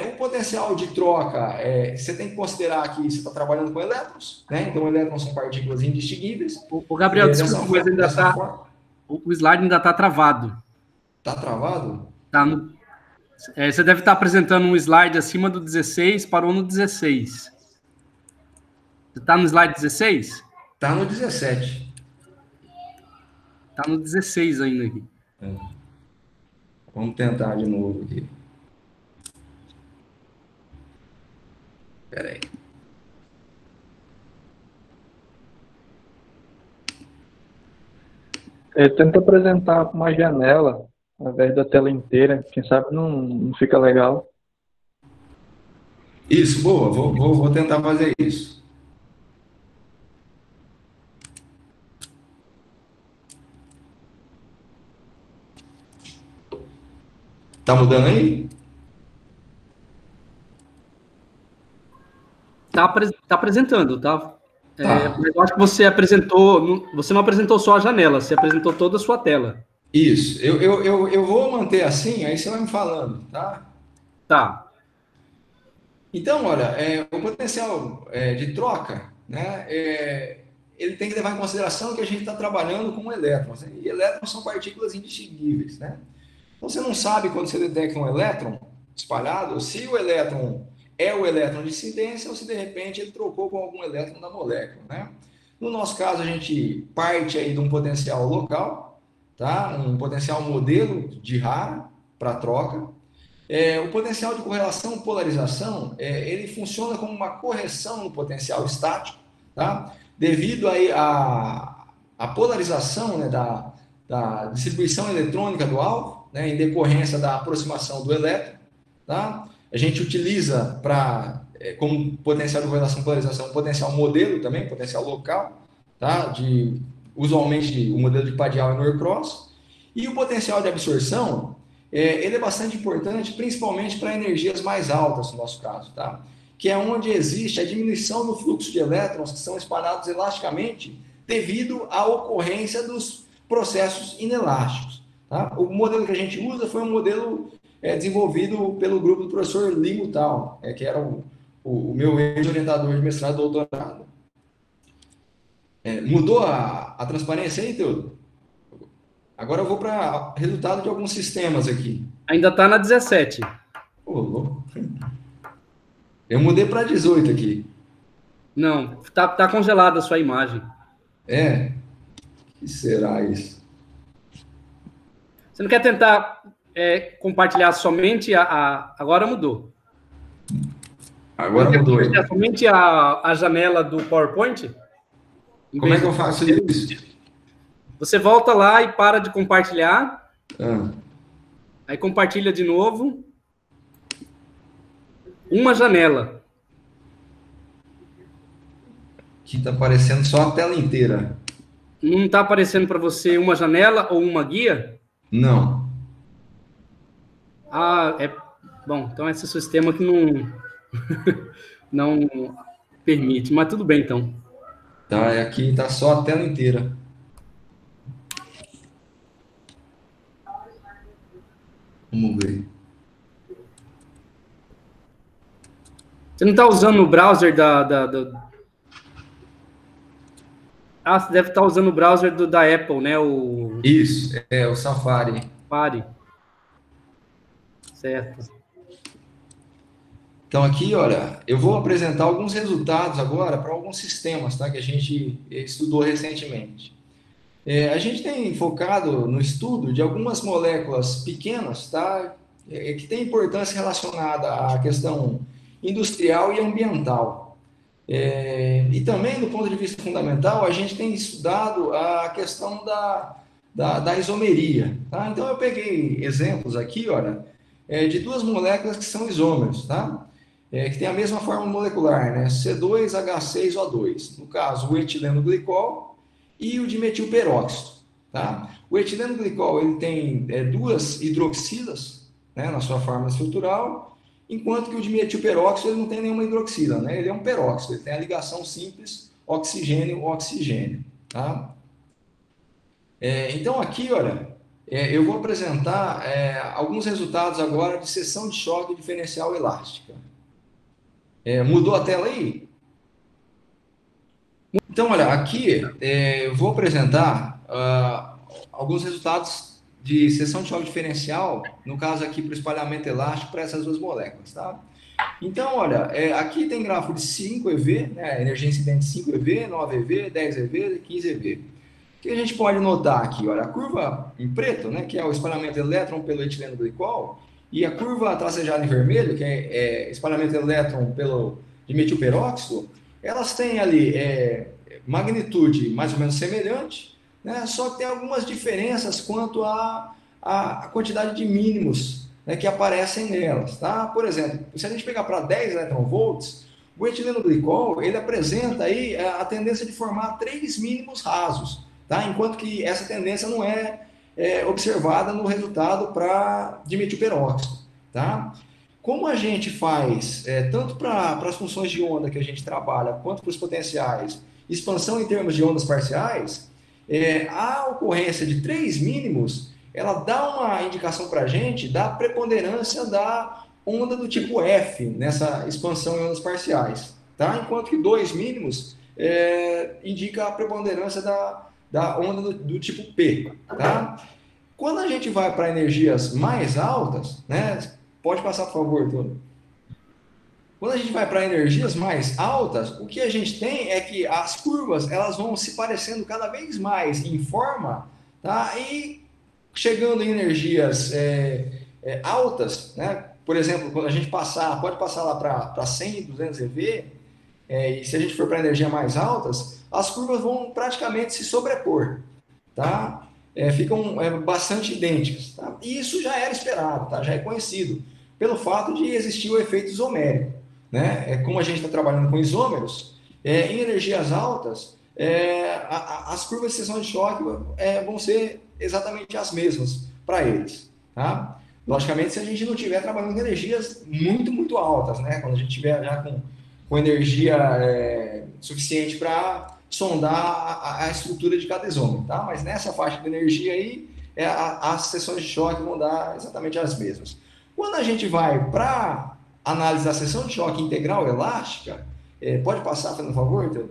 O potencial de troca, você tem que considerar que você está trabalhando com elétrons, né? Então elétrons são partículas indistinguíveis. O Gabriel, desculpa, mas ainda está... O slide ainda está travado. Está travado? Tá você deve estar apresentando um slide acima do 16, parou no 16. Você está no slide 16? Está no 17. Está no 16 ainda aqui. Vamos tentar de novo aqui. Espera aí. Tenta apresentar uma janela, ao invés da tela inteira. Quem sabe não fica legal. Isso, boa, vou tentar fazer isso. Tá mudando aí? Tá apresentando, tá? Tá. Mas eu acho que você não apresentou só a janela, você apresentou toda a sua tela. Isso. Eu vou manter assim, aí você vai me falando, tá? Tá. Então, olha, o potencial de troca, né, ele tem que levar em consideração que a gente está trabalhando com elétrons, né, e elétrons são partículas indistinguíveis, né? Então, você não sabe quando você detecta um elétron espalhado, se o elétron é o elétron de incidência ou se de repente ele trocou com algum elétron da molécula, né? No nosso caso, a gente parte aí de um potencial local, tá? Um potencial modelo de rara para troca. O potencial de correlação polarização, ele funciona como uma correção no potencial estático, tá? Devido aí à polarização, né, da distribuição eletrônica do alvo, né, em decorrência da aproximação do elétron, tá? A gente utiliza como potencial de correlação polarização, potencial modelo também, potencial local, tá? Usualmente o modelo de Padial e Norcross. E o potencial de absorção, ele é bastante importante, principalmente para energias mais altas, no nosso caso, tá? Que é onde existe a diminuição do fluxo de elétrons que são espalhados elasticamente devido à ocorrência dos processos inelásticos. Tá? O modelo que a gente usa foi um modelo desenvolvido pelo grupo do professor Lee Mutal, que era o meu ex-orientador de mestrado e doutorado. Mudou a transparência aí, Teodo? Agora eu vou para resultado de alguns sistemas aqui. Ainda está na 17. Ô, louco. Eu mudei para 18 aqui. Não, tá congelada a sua imagem. O que será isso? Você não quer tentar compartilhar somente agora mudou. Agora mudou. Compartilhar somente a janela do PowerPoint? Como é que eu faço isso? Você volta lá e para de compartilhar. Ah. Aí compartilha de novo. Uma janela. Aqui está aparecendo só a tela inteira. Não está aparecendo para você uma janela ou uma guia? Não. Bom, então esse sistema que não permite, mas tudo bem então. Tá, aqui está só a tela inteira. Vamos ver. Você não está usando o browser você deve estar usando o browser da Apple, né? Isso, o Safari. Safari. Certo. Então aqui, olha, eu vou apresentar alguns resultados agora para alguns sistemas, tá, que a gente estudou recentemente. A gente tem focado no estudo de algumas moléculas pequenas, tá, que têm importância relacionada à questão industrial e ambiental. E também, do ponto de vista fundamental, a gente tem estudado a questão da isomeria. Tá? Então, eu peguei exemplos aqui, olha, de duas moléculas que são isômeros, tá? Que tem a mesma forma molecular, né? C2H6O2. No caso, o etileno glicol e o dimetilperóxido. Tá? O etileno glicol ele tem duas hidroxilas, né, na sua forma estrutural, enquanto que o dimetilperóxido ele não tem nenhuma hidroxila, né? Ele é um peróxido, ele tem a ligação simples oxigênio-oxigênio. Tá? Então, aqui, olha, eu vou apresentar alguns resultados agora de seção de choque diferencial elástica. Mudou a tela aí? Então, olha, aqui eu vou apresentar alguns resultados de seção de choque diferencial, no caso aqui para o espalhamento elástico para essas duas moléculas, tá? Então, olha, aqui tem gráfico de 5 EV, né, energia incidente 5 EV, 9 EV, 10 EV, 15 EV. O que a gente pode notar aqui, olha, a curva em preto, né, que é o espalhamento de elétron pelo etileno glicol, e a curva tracejada em vermelho, que é espalhamento de elétron pelo de metilperóxido, elas têm ali magnitude mais ou menos semelhante, né? Só que tem algumas diferenças quanto à quantidade de mínimos, né, que aparecem nelas. Tá? Por exemplo, se a gente pegar para 10 eletronvolts, o etileno glicol ele apresenta aí a tendência de formar 3 mínimos rasos, tá? Enquanto que essa tendência não é observada no resultado para dimetilperóxido. Tá? Como a gente faz, tanto para as funções de onda que a gente trabalha, quanto para os potenciais, expansão em termos de ondas parciais, a ocorrência de 3 mínimos, ela dá uma indicação para a gente da preponderância da onda do tipo F nessa expansão em ondas parciais. Tá? Enquanto que 2 mínimos indica a preponderância da onda do tipo P. Tá? Quando a gente vai para energias mais altas, né? Pode passar, por favor, Tony. Quando a gente vai para energias mais altas, o que a gente tem é que as curvas elas vão se parecendo cada vez mais em forma, tá? E chegando em energias altas, né? Por exemplo, quando a gente pode passar lá para 100, 200 eV, e se a gente for para energia mais altas, as curvas vão praticamente se sobrepor, tá? Ficam bastante idênticas. Tá? E isso já era esperado, tá? Já é conhecido, pelo fato de existir o efeito isomérico. Né? Como a gente está trabalhando com isômeros, em energias altas, as curvas de seção de choque vão ser exatamente as mesmas para eles. Tá? Logicamente, se a gente não estiver trabalhando com energias muito, muito altas, né? Quando a gente estiver já com energia suficiente para sondar a estrutura de cada isômero, tá? Mas nessa faixa de energia aí, as seções de choque vão dar exatamente as mesmas. Quando a gente vai para análise da seção de choque integral elástica, pode passar, por favor, então?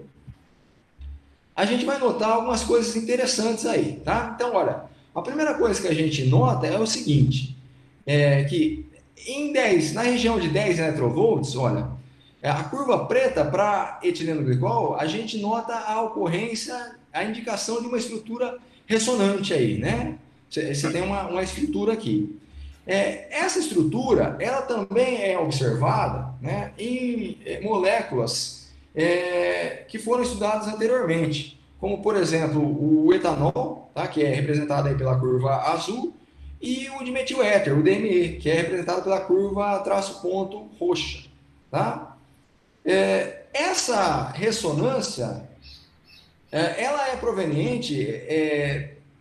A gente vai notar algumas coisas interessantes aí, tá? Então, olha, a primeira coisa que a gente nota é o seguinte, que na região de 10 eletronvolts, olha, a curva preta para etileno glicol, a gente nota a ocorrência, a indicação de uma estrutura ressonante aí, né? Você tem uma estrutura aqui. Essa estrutura, ela também é observada, né, em moléculas que foram estudadas anteriormente, como, por exemplo, o etanol, tá, que é representado aí pela curva azul, e o dimetiléter, o DME, que é representado pela curva traço ponto roxa. Tá? Essa ressonância, ela é proveniente,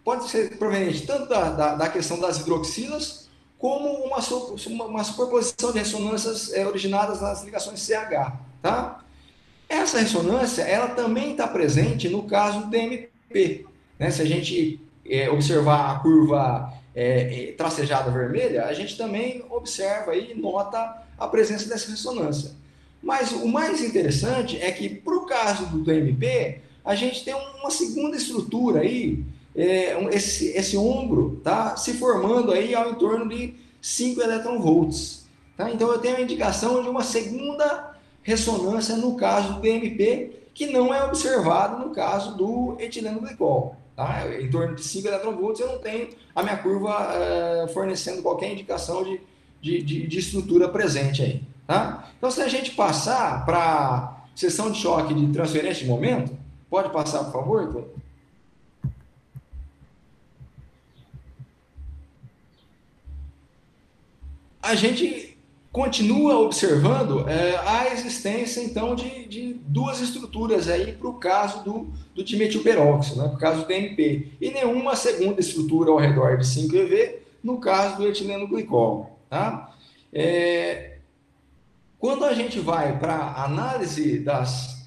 pode ser proveniente tanto da questão das hidroxilas, como uma superposição de ressonâncias originadas nas ligações CH. Tá? Essa ressonância, ela também está presente no caso do DMP. Né? Se a gente observar a curva tracejada vermelha, a gente também observa e nota a presença dessa ressonância. Mas o mais interessante é que, para o caso do DMP, a gente tem uma segunda estrutura aí, esse ombro tá se formando aí ao entorno de 5 eletronvolts. Tá? Então, eu tenho a indicação de uma segunda ressonância no caso do DMP, que não é observado no caso do etileno glicol. Tá? Em torno de 5 eletronvolts, eu não tenho a minha curva fornecendo qualquer indicação de estrutura presente aí. Tá? Então, se a gente passar para a seção de choque de transferência de momento, pode passar, por favor, Cláudio? A gente continua observando a existência, então, de duas estruturas aí para o caso do dimetilperóxido, né, para o caso do DMP, e nenhuma segunda estrutura ao redor de 5 eV no caso do etileno glicol. Tá? Quando a gente vai para a análise das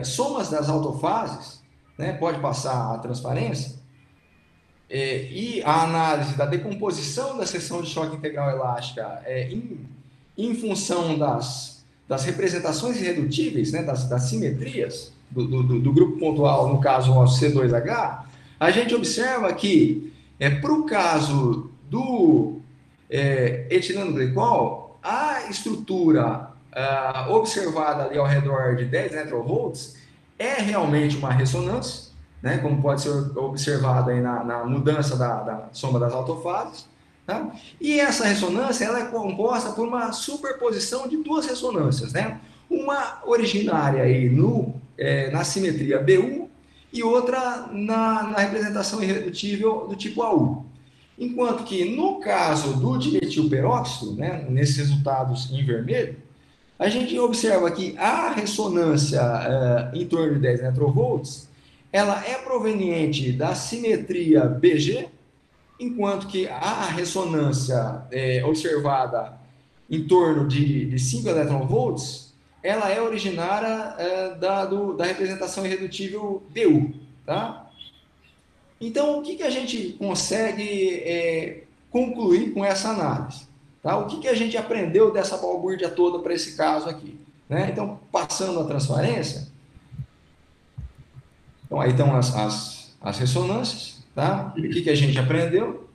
somas das autofases, né, pode passar a transparência, e a análise da decomposição da seção de choque integral elástica em função das representações irredutíveis, né, das simetrias do grupo pontual, no caso o C2H, a gente observa que, para o caso do etileno glicol, a estrutura observada ali ao redor de 10 eletronvolts é realmente uma ressonância, né, como pode ser observado aí na mudança da soma das autofases. Tá? E essa ressonância ela é composta por uma superposição de duas ressonâncias. Né? uma originária aí na simetria BU e outra na representação irredutível do tipo AU. Enquanto que, no caso do dimetilperóxido, né, nesses resultados em vermelho, a gente observa que a ressonância em torno de 10 netrovolts, ela é proveniente da simetria BG, enquanto que a ressonância observada em torno de 5 eletronvolts, ela é originária da representação irredutível BU, tá? Então, o que a gente consegue concluir com essa análise? Tá? O que a gente aprendeu dessa balbúrdia toda para esse caso aqui? Né? Então, passando a transparência, então, aí estão as ressonâncias, tá? O que a gente aprendeu?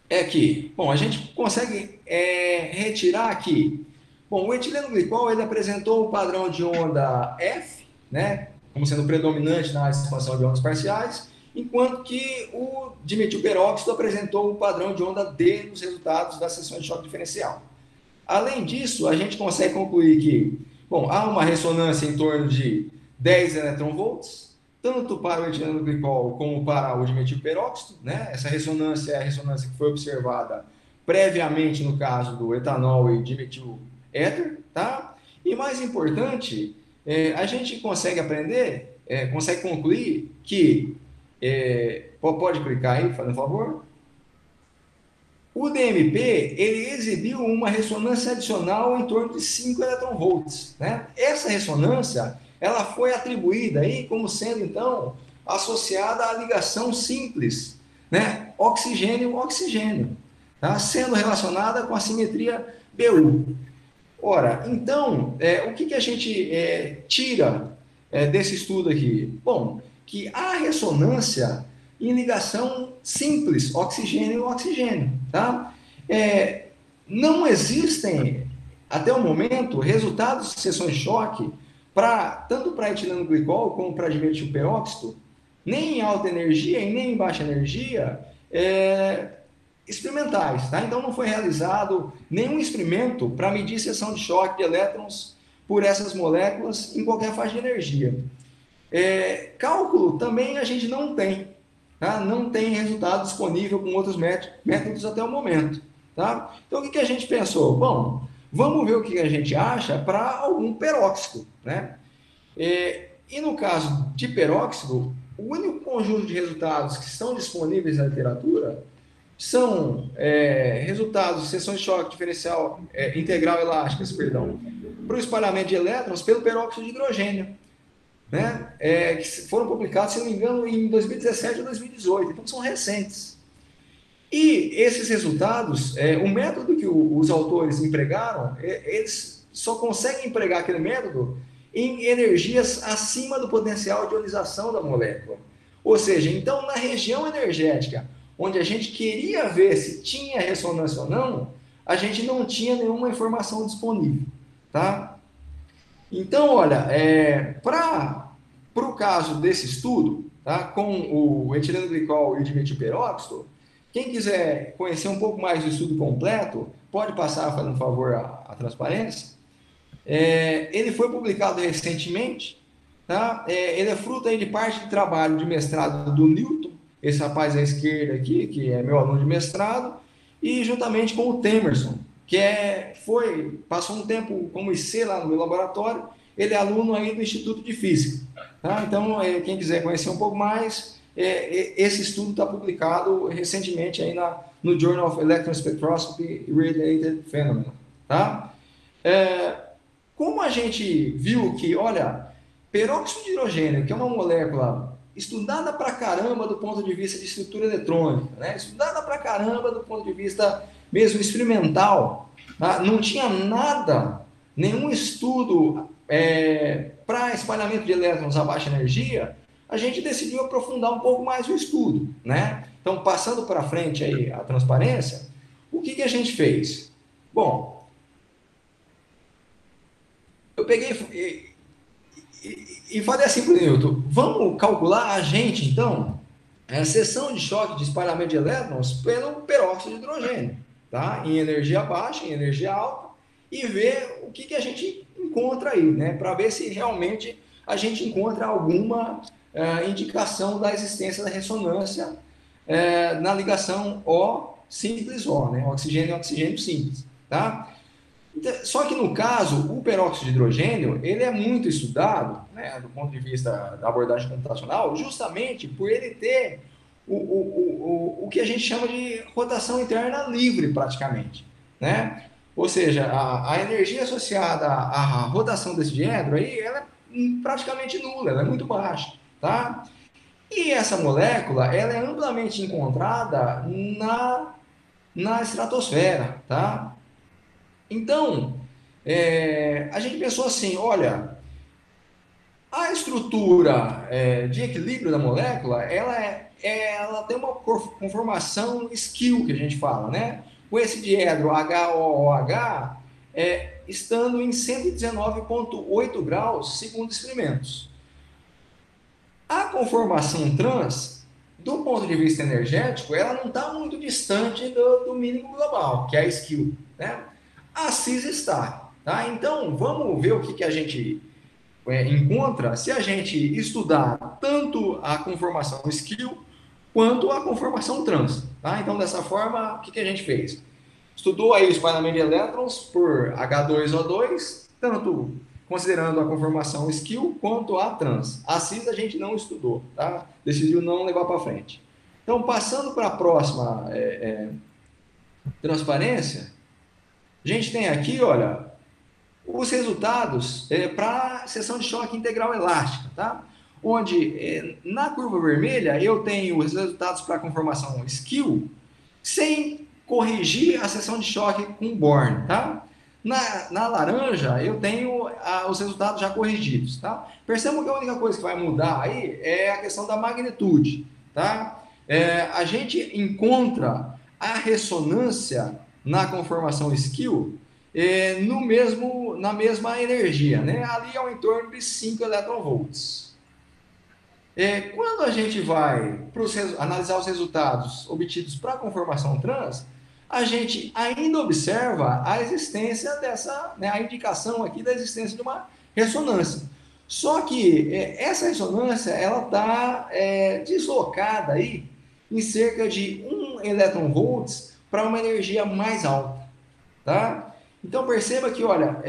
É que, bom, a gente consegue retirar aqui, bom, o etileno glicol, ele apresentou um padrão de onda F, né, como sendo predominante na expansão de ondas parciais, enquanto que o dimetilperóxido apresentou um padrão de onda D nos resultados da seção de choque diferencial. Além disso, a gente consegue concluir que, bom, há uma ressonância em torno de 10 eletronvolts, tanto para o etileno glicol como para o dimetilperóxido, né? Essa ressonância é a ressonância que foi observada previamente no caso do etanol e dimetil éter, tá? E mais importante, a gente consegue aprender, consegue concluir que, pode clicar aí, fazendo favor, o DMP, ele exibiu uma ressonância adicional em torno de 5 eletronvolts, né? Essa ressonância, ela foi atribuída aí como sendo, então, associada à ligação simples, né? Oxigênio-oxigênio, tá? Sendo relacionada com a simetria BU. Ora, então, o que a gente tira desse estudo aqui? Bom, que há ressonância em ligação simples, oxigênio-oxigênio, tá? Não existem, até o momento, resultados de seções de choque tanto para etileno glicol como para dimetilperóxido, nem em alta energia e nem em baixa energia, experimentais, tá? Então não foi realizado nenhum experimento para medir seção de choque de elétrons por essas moléculas em qualquer faixa de energia. Cálculo também a gente não tem, tá? Não tem resultado disponível com outros métodos até o momento, tá? Então o que a gente pensou? Bom, vamos ver o que a gente acha para algum peróxido, né? E no caso de peróxido, o único conjunto de resultados que estão disponíveis na literatura são resultados de seções de choque diferencial integral elásticas, perdão, para o espalhamento de elétrons pelo peróxido de hidrogênio, né? Que foram publicados, se não me engano, em 2017 ou 2018, então são recentes. E esses resultados, o método que os autores empregaram, eles só conseguem empregar aquele método em energias acima do potencial de ionização da molécula. Ou seja, então, na região energética, onde a gente queria ver se tinha ressonância ou não, a gente não tinha nenhuma informação disponível, tá? Então, olha, para o caso desse estudo, tá, com o etileno glicol e o dimetilperóxido, quem quiser conhecer um pouco mais do estudo completo, pode passar, fazendo favor, a transparência. Ele foi publicado recentemente, tá? Ele é fruto aí de parte de trabalho de mestrado do Newton, esse rapaz à esquerda aqui, que é meu aluno de mestrado, e juntamente com o Temerson, que passou um tempo como IC lá no meu laboratório, ele é aluno aí do Instituto de Física, tá? Então, quem quiser conhecer um pouco mais, esse estudo está publicado recentemente aí no Journal of Electron Spectroscopy Related Phenomena, tá? Como a gente viu que, olha, peróxido de hidrogênio, que é uma molécula estudada pra caramba do ponto de vista de estrutura eletrônica, né? Estudada pra caramba do ponto de vista mesmo experimental, tá? Não tinha nenhum estudo para espalhamento de elétrons a baixa energia, a gente decidiu aprofundar um pouco mais o estudo, né? Então, passando para frente aí a transparência, o que a gente fez? Bom, eu peguei e falei assim para o Newton, vamos calcular a gente, então, a seção de choque de espalhamento de elétrons pelo peróxido de hidrogênio, tá? Em energia baixa, em energia alta, e ver o que a gente encontra aí, né? Para ver se realmente a gente encontra alguma indicação da existência da ressonância na ligação O simples O, né? Oxigênio e oxigênio simples, tá? Só que no caso, o peróxido de hidrogênio, ele é muito estudado, né, do ponto de vista da abordagem computacional, justamente por ele ter o que a gente chama de rotação interna livre, praticamente, né? Ou seja, a energia associada à rotação desse diedro aí, ela é praticamente nula, ela é muito baixa, tá? E essa molécula, ela é amplamente encontrada na estratosfera, tá? Então, a gente pensou assim, olha, a estrutura de equilíbrio da molécula, ela tem uma conformação Schill, que a gente fala, né? Com esse diedro HOOH estando em 119,8 graus, segundo experimentos. A conformação trans, do ponto de vista energético, ela não está muito distante do mínimo global, que é a Schill, né? A cis está, tá? Então, vamos ver o que a gente encontra se a gente estudar tanto a conformação Schill quanto a conformação trans, tá? Então, dessa forma, o que a gente fez? Estudou aí o espalhamento de elétrons por H2O2, tanto considerando a conformação Schill quanto a trans. A cis a gente não estudou, tá? Decidiu não levar para frente. Então, passando para a próxima transparência, a gente tem aqui, olha, os resultados para a seção de choque integral elástica, tá? Onde na curva vermelha eu tenho os resultados para a conformação Schill sem corrigir a seção de choque com Born, tá? Na laranja eu tenho os resultados já corrigidos, tá? Percebam que a única coisa que vai mudar aí é a questão da magnitude, tá? A gente encontra a ressonância na conformação Schill na mesma energia, né? Ali ao entorno de 5 eletronvolts. Quando a gente vai analisar os resultados obtidos para a conformação trans, a gente ainda observa a existência dessa, né, a indicação aqui da existência de uma ressonância. Só que essa ressonância ela está deslocada aí em cerca de 1 eletronvolts para uma energia mais alta, tá? Então perceba que, olha,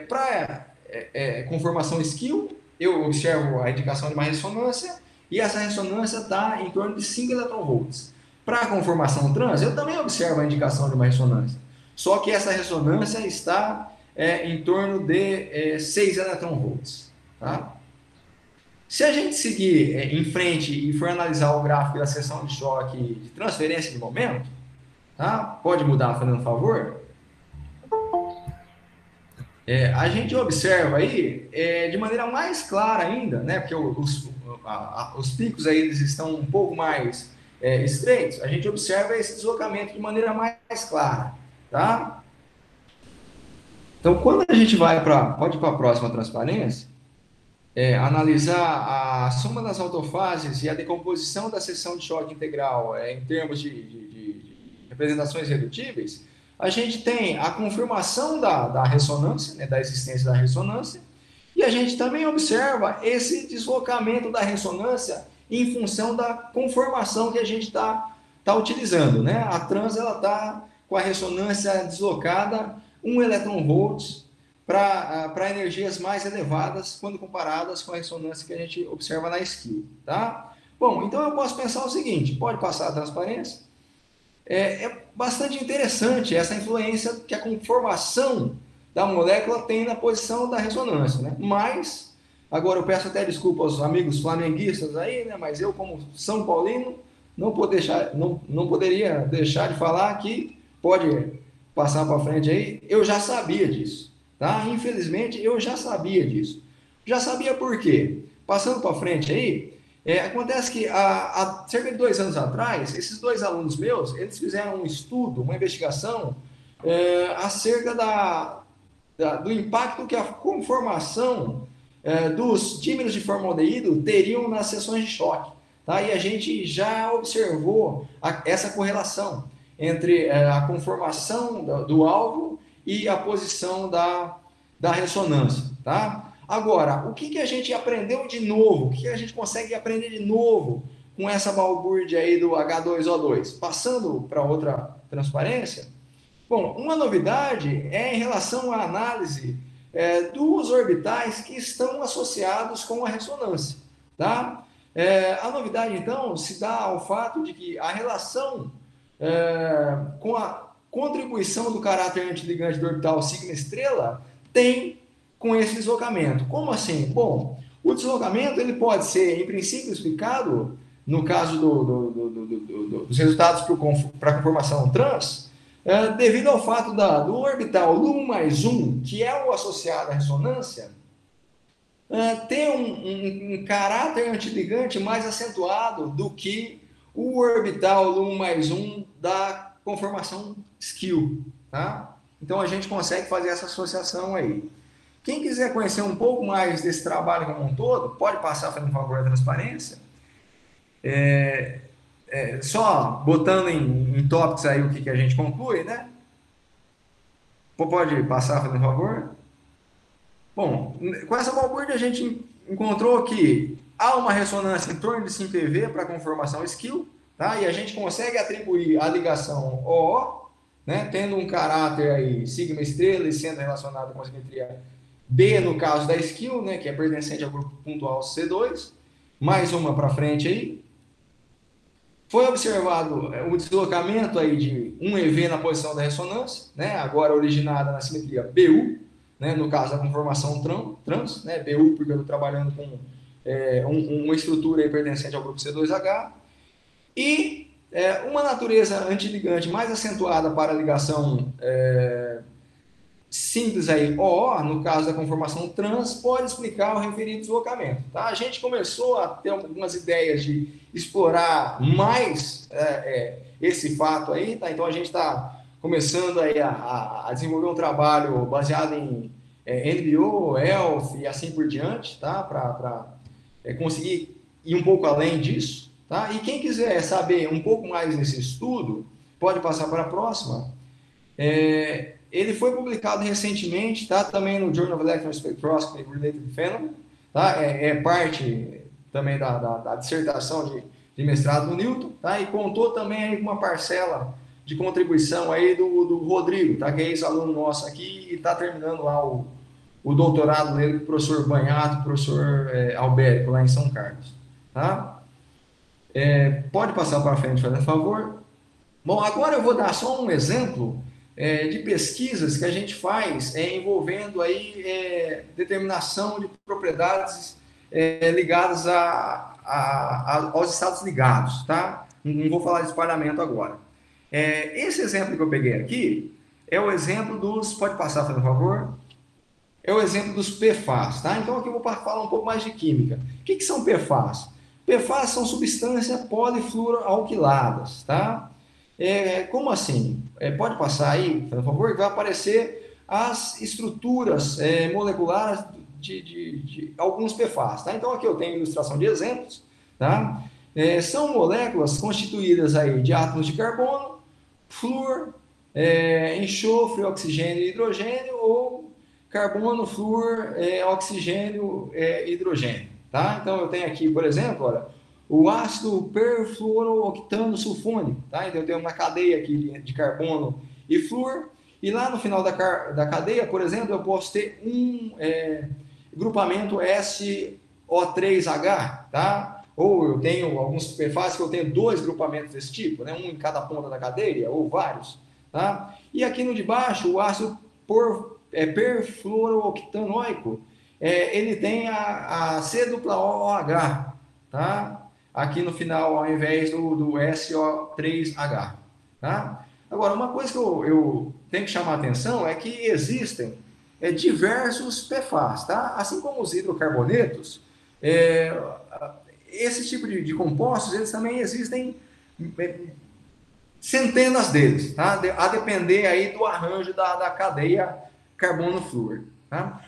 para conformação Schill, eu observo a indicação de uma ressonância e essa ressonância está em torno de 5 eletronvolts. Para a conformação trans, eu também observo a indicação de uma ressonância, só que essa ressonância está em torno de 6 eletronvolts, tá? Se a gente seguir em frente e for analisar o gráfico da seção de choque de transferência de momento, tá? Pode mudar, fazendo um favor. A gente observa aí de maneira mais clara ainda, né? Porque os picos aí eles estão um pouco mais estreitos. A gente observa esse deslocamento de maneira mais clara, tá? Então, quando a gente pode ir para a próxima transparência, analisar a soma das autofases e a decomposição da seção de choque integral em termos de representações redutíveis, a gente tem a confirmação da ressonância, né, da existência da ressonância, e a gente também observa esse deslocamento da ressonância em função da conformação que a gente está utilizando, né? A trans ela está com a ressonância deslocada 1 eletronvolts para energias mais elevadas quando comparadas com a ressonância que a gente observa na Schill, tá? Bom, então eu posso pensar o seguinte, pode passar a transparência? É bastante interessante essa influência que a conformação da molécula tem na posição da ressonância, né? Mas, agora eu peço até desculpa aos amigos flamenguistas aí, né? Mas eu, como São Paulino, não poderia deixar de falar que, pode passar para frente aí, eu já sabia disso, tá? Infelizmente, eu já sabia disso. Já sabia por quê? Passando para frente aí, acontece que há cerca de 2 anos atrás, esses 2 alunos meus, eles fizeram um estudo, uma investigação acerca do impacto que a conformação dos dímeros de formaldeído teriam nas seções de choque, tá? E a gente já observou essa correlação entre a conformação do alvo e a posição da ressonância, tá? Agora, o que a gente aprendeu de novo? O que a gente consegue aprender de novo com essa balbúrdia aí do H2O2? Passando para outra transparência. Bom, uma novidade é em relação à análise dos orbitais que estão associados com a ressonância, tá? A novidade, então, se dá ao fato de que a relação com a contribuição do caráter antiligante do orbital sigma-estrela tem com esse deslocamento. Como assim? Bom, o deslocamento ele pode ser, em princípio, explicado, no caso dos resultados para a conformação trans, devido ao fato do orbital LUM+1, que é o associado à ressonância, ter um caráter antiligante mais acentuado do que o orbital LUM+1 da conformação SKIL, tá? Então a gente consegue fazer essa associação aí. Quem quiser conhecer um pouco mais desse trabalho como um todo, pode passar, fazendo favor, a transparência. Só botando em tópicos aí o que a gente conclui, né? Pode passar, fazendo favor? Bom, com essa balbúrdia a gente encontrou que há uma ressonância em torno de 5 eV para a conformação SKIL, tá? E a gente consegue atribuir a ligação OO, né, tendo um caráter aí sigma estrela e sendo relacionado com a simetria B no caso da SKIL, né, que é pertencente ao grupo pontual C2, mais uma para frente aí. Foi observado o deslocamento aí de 1 eV na posição da ressonância, né, agora originada na simetria BU, né, no caso da conformação trans, né, BU porque eu estou trabalhando com uma estrutura aí pertencente ao grupo C2H, e uma natureza antiligante mais acentuada para a ligação simples aí, OO, no caso da conformação trans, pode explicar o referido deslocamento. Tá? A gente começou a ter algumas ideias de explorar mais esse fato aí, tá? Então a gente está começando aí a desenvolver um trabalho baseado em NBO, ELF e assim por diante, tá? Para conseguir ir um pouco além disso. Tá? E quem quiser saber um pouco mais desse estudo, pode passar para a próxima. Ele foi publicado recentemente, tá? Também no Journal of Electron Spectroscopy Related Phenomena, tá? Parte também da dissertação de mestrado do Newton, tá? E contou também aí com uma parcela de contribuição aí do Rodrigo, tá? Que é ex-aluno nosso aqui e está terminando lá o doutorado dele com o professor Banhato, o professor Albérico, lá em São Carlos, tá? Pode passar para frente, fazendo favor. Bom, agora eu vou dar só um exemplo de pesquisas que a gente faz envolvendo aí determinação de propriedades ligadas aos estados ligados, tá? Não vou falar de espalhamento agora. Esse exemplo que eu peguei aqui é o exemplo dos... Pode passar, por favor? É o exemplo dos PFAS, tá? Então aqui eu vou falar um pouco mais de química. O que são PFAS? PFAS são substâncias polifluoroalquiladas, tá? Como assim? Pode passar aí, por favor, que vai aparecer as estruturas moleculares de alguns PFAS, tá? Então aqui eu tenho ilustração de exemplos, tá? São moléculas constituídas aí de átomos de carbono, flúor, enxofre, oxigênio e hidrogênio, ou carbono, flúor, oxigênio e hidrogênio, tá? Então eu tenho aqui, por exemplo, olha, o ácido perfluorooctano sulfônico, tá? Então eu tenho uma cadeia aqui de carbono e flúor, e lá no final da cadeia, por exemplo, eu posso ter um grupamento SO3H, tá? Ou eu tenho alguns PFAS que eu tenho 2 grupamentos desse tipo, né? Um em cada ponta da cadeia, ou vários, tá? E aqui no de baixo, o ácido perfluorooctanoico, ele tem a C-OOH, tá? Aqui no final, ao invés do SO3H, tá? Agora, uma coisa que eu tenho que chamar a atenção é que existem diversos PFAS, tá? Assim como os hidrocarbonetos, esse tipo de compostos, eles também existem centenas deles, tá? A depender aí do arranjo da cadeia carbono-flúor, tá?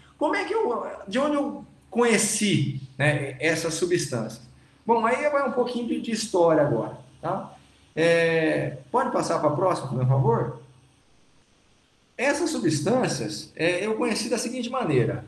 De onde eu conheci, né, essas substâncias? Bom, aí vai um pouquinho de história agora, tá? Pode passar para a próxima, por favor? essas substâncias eu conheci da seguinte maneira.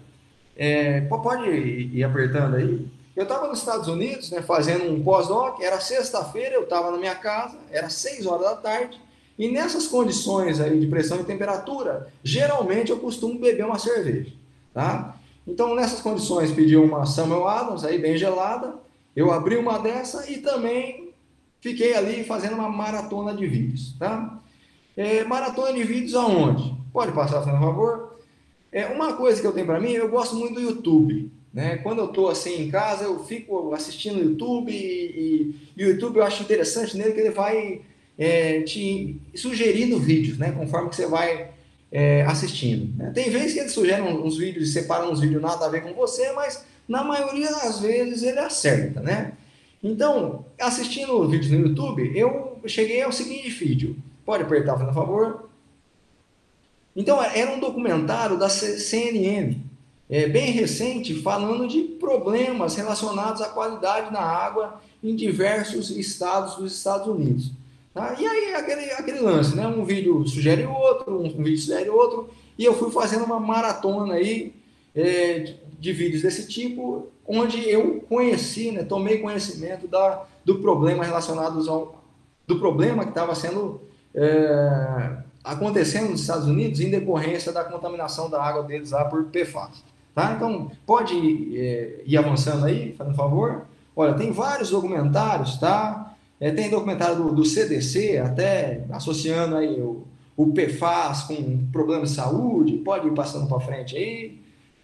Pode ir apertando aí. Eu estava nos Estados Unidos, né, fazendo um pós-doc, era sexta-feira, eu estava na minha casa, era 6 horas da tarde, e nessas condições aí de pressão e temperatura, geralmente eu costumo beber uma cerveja, tá? Então, nessas condições, pedi uma Samuel Adams, aí bem gelada, eu abri uma dessa e também fiquei ali fazendo uma maratona de vídeos, tá? Maratona de vídeos aonde? Pode passar, por favor? Uma coisa que eu tenho para mim, eu gosto muito do YouTube, né? Quando eu estou assim em casa, eu fico assistindo o YouTube e o YouTube eu acho interessante nele que ele vai te sugerindo vídeos, né? Conforme que você vai assistindo, né? Tem vezes que ele sugere uns vídeos e separa uns vídeos nada a ver com você, mas na maioria das vezes ele acerta, né? Então, assistindo vídeos no YouTube, eu cheguei ao seguinte vídeo. Pode apertar, por favor? Então, era um documentário da CNN, bem recente, falando de problemas relacionados à qualidade da água em diversos estados dos Estados Unidos. Tá? E aí, aquele lance, né? Um vídeo sugere outro, um vídeo sugere outro, e eu fui fazendo uma maratona aí, de vídeos desse tipo, onde eu conheci, né, tomei conhecimento do problema relacionado do problema que estava sendo acontecendo nos Estados Unidos em decorrência da contaminação da água deles lá por PFAS. Tá? Então, pode ir avançando aí, fazendo favor. Olha, tem vários documentários, tá? Tem documentário do CDC, até associando aí o PFAS com problemas de saúde, pode ir passando para frente aí,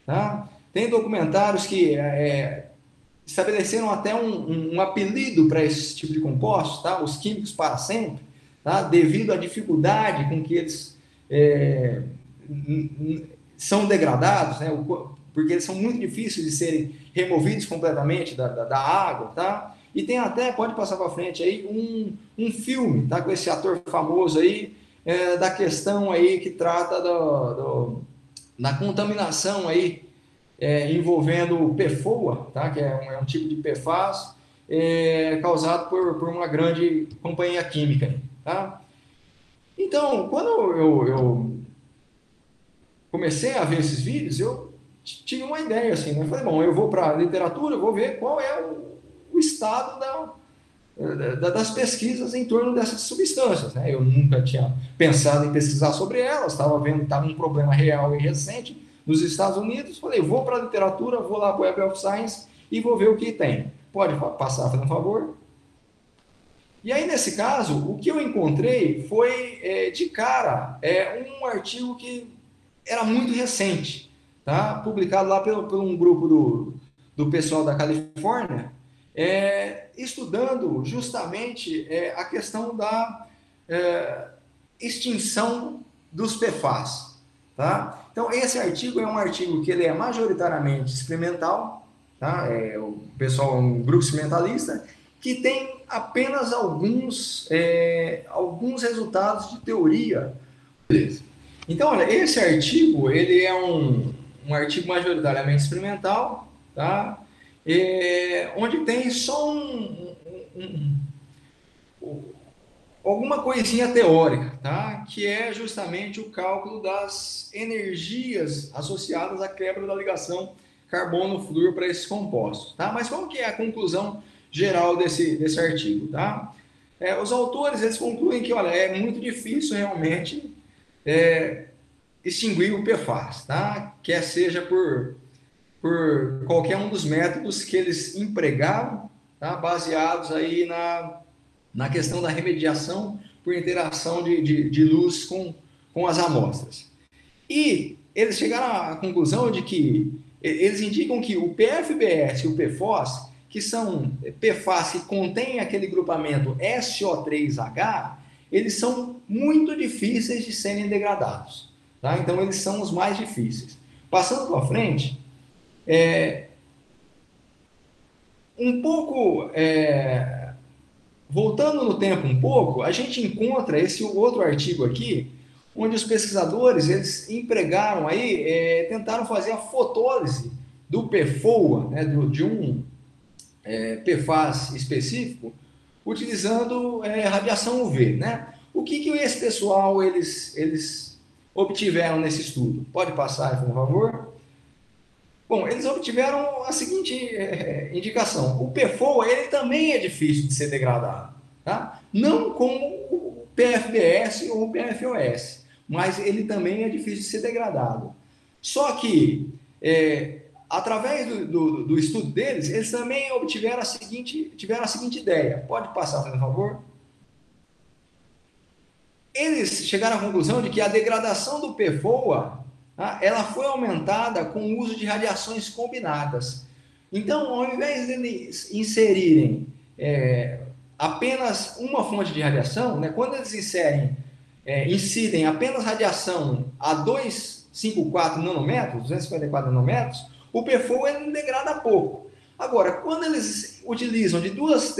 tá? Tem documentários que estabeleceram até um apelido para esse tipo de compostos, tá? Os químicos para sempre, tá? Devido à dificuldade com que eles são degradados, né? Porque eles são muito difíceis de serem removidos completamente da água, tá? E tem até, pode passar para frente aí, um filme, tá? Com esse ator famoso aí, da questão aí que trata da contaminação aí, envolvendo PFOA, tá? Que é um tipo de PFAS, causado por uma grande companhia química, tá? Então, quando eu comecei a ver esses vídeos, eu tive uma ideia assim, né? Falei, bom, eu vou para a literatura, eu vou ver qual é o estado das pesquisas em torno dessas substâncias, né? Eu nunca tinha pensado em pesquisar sobre elas, estava vendo que estava um problema real e recente nos Estados Unidos. Falei, vou para a literatura, vou lá para o Web of Science e vou ver o que tem. Pode passar, por favor? E aí, nesse caso, o que eu encontrei foi, de cara, um artigo que era muito recente, tá? Publicado lá por um grupo do pessoal da Califórnia, estudando justamente a questão da extinção dos PFAS, tá? Então, esse artigo é um artigo que ele é majoritariamente experimental, tá? O pessoal é um grupo experimentalista que tem apenas alguns resultados de teoria. Beleza. Então, olha, esse artigo, ele é um artigo majoritariamente experimental, tá? Onde tem só alguma coisinha teórica, tá? Que é justamente o cálculo das energias associadas à quebra da ligação carbono-flúor para esses compostos, tá? Mas qual que é a conclusão geral desse artigo, tá? Os autores, eles concluem que, olha, é muito difícil realmente extinguir o PFAS, tá? Quer seja por qualquer um dos métodos que eles empregaram, tá? Baseados aí na questão da remediação por interação de luz com as amostras. E eles chegaram à conclusão de que eles indicam que o PFBS e o PFOS, que são PFAS que contêm aquele grupamento SO3H, eles são muito difíceis de serem degradados, tá? Então, eles são os mais difíceis. Passando para frente, um pouco, voltando no tempo um pouco, a gente encontra esse outro artigo aqui, onde os pesquisadores, eles empregaram aí, tentaram fazer a fotólise do PFOA, né, de um PFAS específico, utilizando radiação UV, né? O que esse pessoal, eles obtiveram nesse estudo? Pode passar, por favor? Bom, eles obtiveram a seguinte indicação. O PFOA, ele também é difícil de ser degradado, tá? Não como o PFBS ou o PFOS, mas ele também é difícil de ser degradado. Só que, através do estudo deles, eles também tiveram a seguinte ideia. Pode passar, por favor? Eles chegaram à conclusão de que a degradação do PFOA, ela foi aumentada com o uso de radiações combinadas. Então, ao invés de eles inserirem apenas uma fonte de radiação, né, quando eles incidem apenas radiação a 254 nanômetros, 254 nanômetros, o PFOA ele degrada pouco. Agora, quando eles utilizam de duas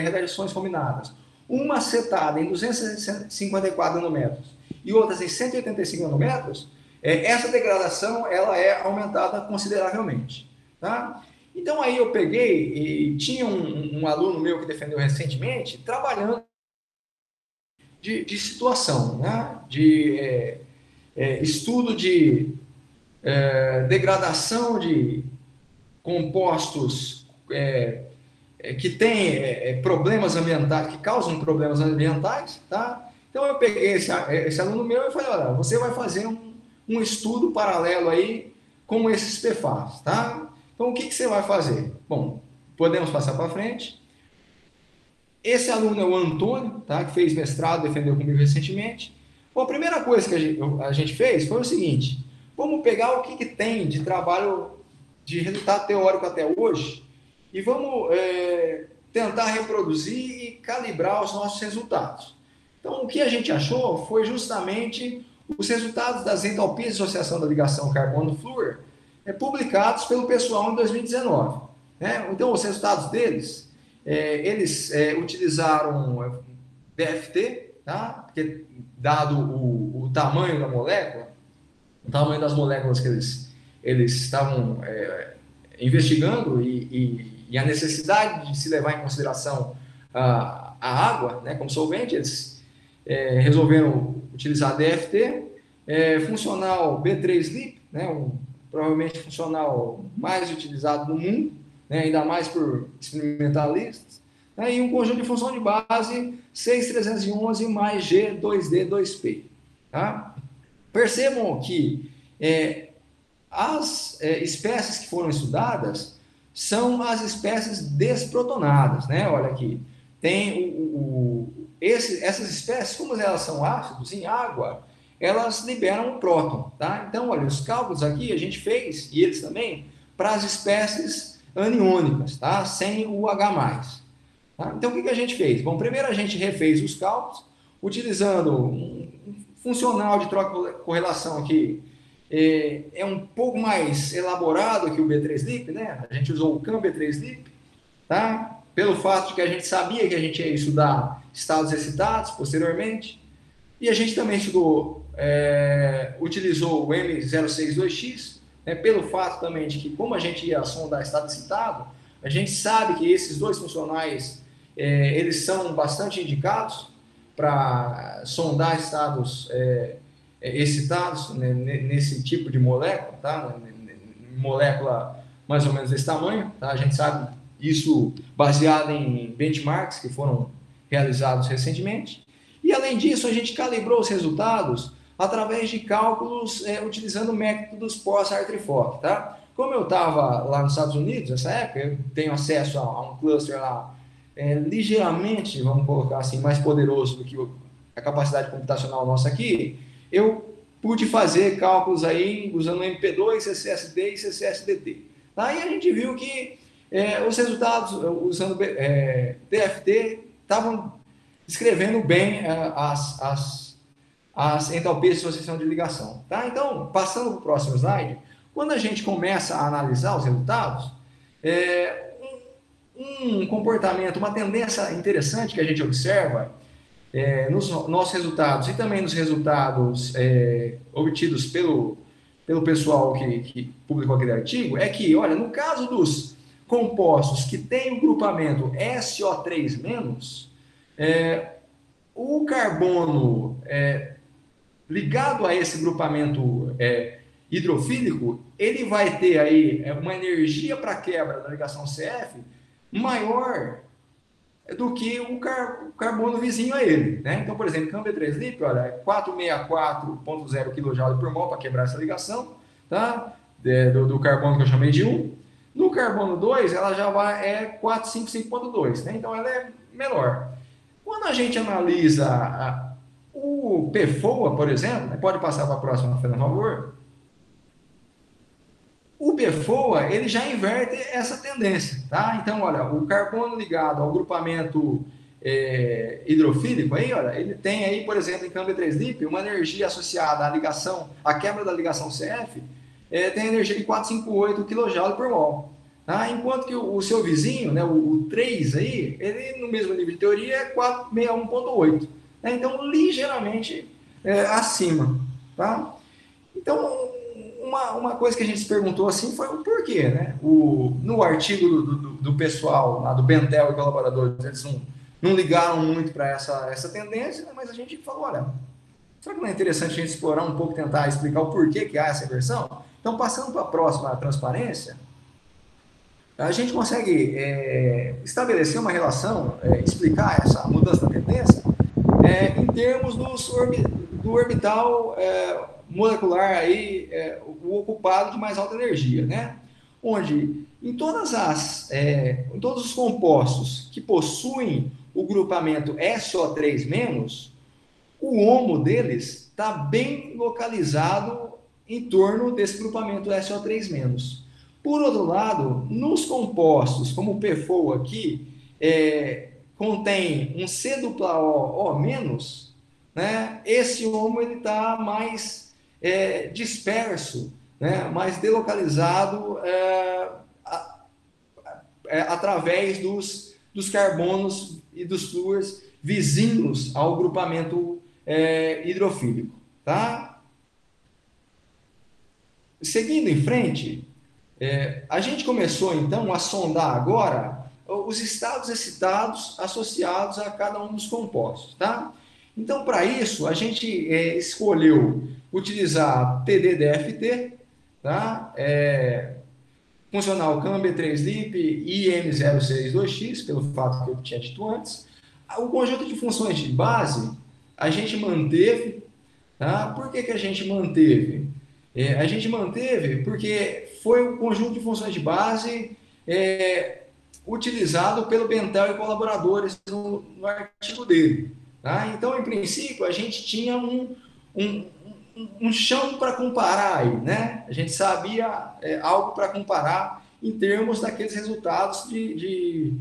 radiações combinadas, uma setada em 254 nanômetros e outras em 185 nanômetros, essa degradação ela é aumentada consideravelmente. Tá? Então, aí eu peguei e tinha um aluno meu que defendeu recentemente, trabalhando de situação, né? De estudo de degradação de compostos que têm problemas ambientais, que causam problemas ambientais, tá? Então eu peguei esse aluno meu e falei, olha, você vai fazer um estudo paralelo aí com esses PFAS, tá? Então o que você vai fazer? Bom, podemos passar para frente. Esse aluno é o Antônio, tá? Que fez mestrado, defendeu comigo recentemente. Bom, a primeira coisa que a gente fez foi o seguinte, vamos pegar o que tem de trabalho, de resultado teórico até hoje, e vamos tentar reproduzir e calibrar os nossos resultados. Então, o que a gente achou foi justamente os resultados das entalpias de associação da ligação carbono-flúor publicados pelo pessoal em 2019. Né? Então, os resultados deles, eles utilizaram DFT, tá? Porque, dado o tamanho da molécula, o tamanho das moléculas que eles estavam investigando e a necessidade de se levar em consideração a água, né, como solvente, eles resolveram utilizar DFT, funcional B3-LIP, né, provavelmente funcional mais utilizado no mundo, né, ainda mais por experimentalistas, né, e um conjunto de função de base 6311 mais G2D2P. Tá? Percebam que as espécies que foram estudadas são as espécies desprotonadas, né? Olha aqui, tem essas espécies, como elas são ácidos em água, elas liberam um próton, tá? Então, olha, os cálculos aqui a gente fez, e eles também, para as espécies aniônicas, tá? Sem o H+. Tá? Então, o que a gente fez? Bom, primeiro a gente refez os cálculos, utilizando um funcional de troca-correlação aqui, é um pouco mais elaborado que o B3-LIP, né? A gente usou o CAM B3-LIP, tá? Pelo fato de que a gente sabia que a gente ia estudar estados excitados posteriormente, e a gente também utilizou o M062X, né? Pelo fato também de que, como a gente ia sondar estado excitado, a gente sabe que esses dois funcionais, eles são bastante indicados para sondar estados excitados, né, nesse tipo de molécula, tá? Molécula mais ou menos desse tamanho, tá? A gente sabe isso baseado em benchmarks que foram realizados recentemente. E além disso, a gente calibrou os resultados através de cálculos utilizando métodos pós-Hartree-Fock, tá? Como eu estava lá nos Estados Unidos nessa época, eu tenho acesso a um cluster lá ligeiramente, vamos colocar assim, mais poderoso do que a capacidade computacional nossa aqui. Eu pude fazer cálculos aí usando MP2, CCSD e CCSDT. Aí a gente viu que os resultados usando DFT estavam descrevendo bem as entalpias de associação de ligação. Tá? Então, passando para o próximo slide, quando a gente começa a analisar os resultados, um comportamento, uma tendência interessante que a gente observa nos nossos resultados e também nos resultados obtidos pelo pessoal que publicou aquele artigo, é que, olha, no caso dos compostos que têm o grupamento SO3-, o carbono ligado a esse grupamento hidrofílico, ele vai ter aí uma energia para quebra da ligação CF maior do que o carbono vizinho a ele, né? Então, por exemplo, câmbio 3 LIP, olha, é 464,0 kJ por mol para quebrar essa ligação, tá? Do carbono que eu chamei de 1. No carbono 2, ela já é 455,2, né? Então, ela é menor. Quando a gente analisa o PFOA, por exemplo, né? Pode passar para a próxima, por favor. O PFOA, ele já inverte essa tendência, tá? Então, olha, o carbono ligado ao grupamento hidrofílico, aí, olha, ele tem aí, por exemplo, em câmbio 3-LIP, uma energia associada à ligação, à quebra da ligação CF, tem energia de 458 kJ por mol. Tá? Enquanto que o seu vizinho, né, o 3 aí, ele no mesmo nível de teoria é 461,8. Né? Então, ligeiramente acima. Tá? Então, uma coisa que a gente se perguntou assim foi o porquê, né? No artigo do pessoal lá do Bentel e colaboradores, eles não ligaram muito para essa tendência, né? Mas a gente falou, olha, será que não é interessante a gente explorar um pouco, tentar explicar o porquê que há essa inversão? Então, passando para a próxima transparência, a gente consegue estabelecer uma relação, explicar essa mudança da tendência em termos do orbital molecular aí, o ocupado de mais alta energia, né? Onde em todos os compostos que possuem o grupamento SO3-, o HOMO deles está bem localizado em torno desse grupamento SO3-. Por outro lado, nos compostos, como o PFOA aqui, contém um C-O-, né? Esse HOMO está mais disperso, né? Mais delocalizado através dos carbonos e dos flúores vizinhos ao grupamento hidrofílico. Tá? Seguindo em frente, a gente começou então a sondar agora os estados excitados associados a cada um dos compostos. Tá? Então, para isso, a gente escolheu utilizar TDDFT, tá? Funcional CAMB3LIP e IM062X, pelo fato que eu tinha dito antes. O conjunto de funções de base, a gente manteve. Tá? Por que a gente manteve? A gente manteve porque foi o conjunto de funções de base utilizado pelo Bentel e colaboradores no artigo dele. Tá? Então, em princípio, a gente tinha um chão para comparar aí, né? A gente sabia algo para comparar em termos daqueles resultados de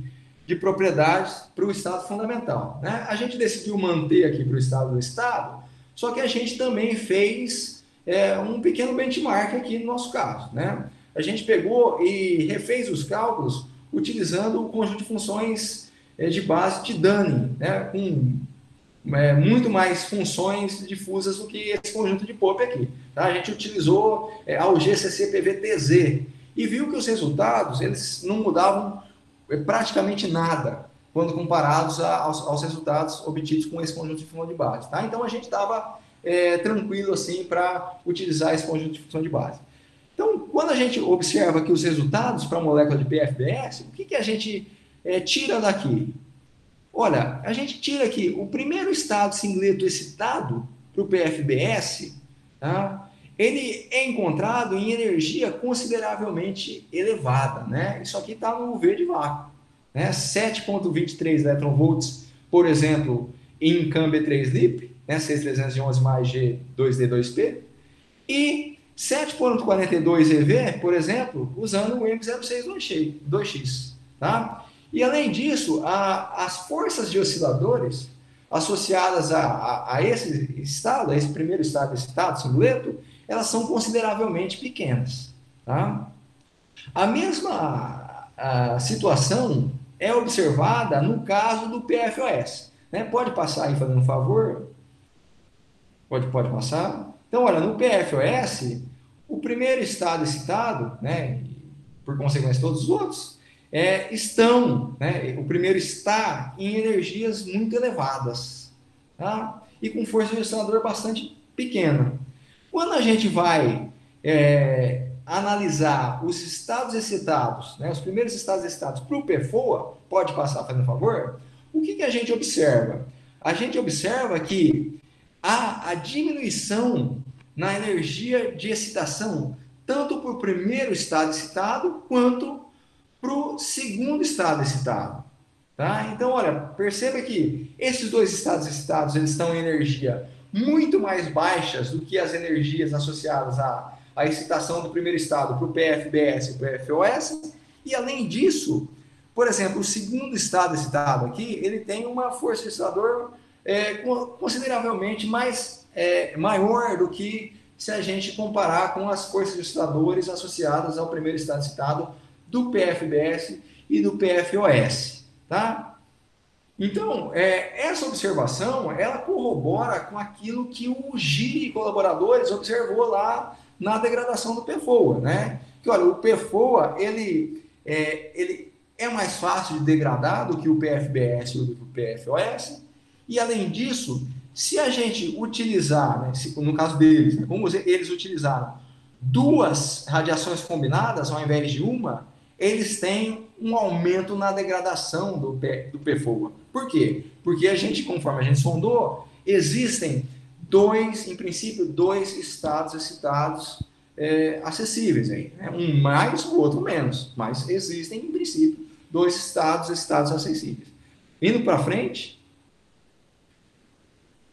propriedades para o estado fundamental. Né? A gente decidiu manter aqui para o estado do estado, só que a gente também fez um pequeno benchmark aqui no nosso caso. Né? A gente pegou e refez os cálculos utilizando o conjunto de funções de base de Dunning, né? Com muito mais funções difusas do que esse conjunto de Pope aqui. Tá? A gente utilizou a GCC-PVTZ e viu que os resultados eles não mudavam praticamente nada quando comparados aos resultados obtidos com esse conjunto de função de base. Tá? Então a gente estava tranquilo assim para utilizar esse conjunto de função de base. Então, quando a gente observa aqui os resultados para a molécula de PFBS, o que a gente tira daqui? Olha, a gente tira aqui o primeiro estado singleto excitado para o PFBS, tá? Ele é encontrado em energia consideravelmente elevada, né? Isso aqui está no V de vácuo, né? 7,23 eletronvolts, por exemplo, em CAMB3LIP, né? 6311 mais G2D2P, e 7,42 EV, por exemplo, usando o M062X, tá? E, além disso, as forças de osciladores associadas a esse estado, a esse primeiro estado excitado, singleto, elas são consideravelmente pequenas. Tá? A mesma situação é observada no caso do PFOS. Né? Pode passar aí, fazendo um favor? Pode passar. Então, olha, no PFOS, o primeiro estado excitado, né, por consequência todos os outros, estão, né, o primeiro está em energias muito elevadas, tá? E com força de oscilador bastante pequena. Quando a gente vai analisar os estados excitados, né, os primeiros estados excitados para o PFOA, pode passar, fazendo favor, o que a gente observa? A gente observa que há a diminuição na energia de excitação, tanto para o primeiro estado excitado, quanto para o segundo estado excitado. Tá? Então, olha, perceba que esses dois estados excitados eles estão em energia muito mais baixas do que as energias associadas à excitação do primeiro estado para o PFBS e o PFOS. E, além disso, por exemplo, o segundo estado excitado aqui, ele tem uma força excitador consideravelmente maior do que se a gente comparar com as forças excitadores associadas ao primeiro estado excitado do PFBS e do PFOS. Tá? Então, essa observação, ela corrobora com aquilo que o Giri e colaboradores observou lá na degradação do PFOA, né? Que, olha, o PFOA, ele é mais fácil de degradar do que o PFBS ou do que o PFOS, e, além disso, se a gente utilizar, né, no caso deles, né, como eles utilizaram duas radiações combinadas ao invés de uma, eles têm um aumento na degradação do PFOA. Por quê? Porque conforme a gente sondou, existem em princípio, dois estados excitados acessíveis. Aí, né? Um mais, o outro menos. Mas existem, em princípio, dois estados excitados acessíveis. Indo para frente,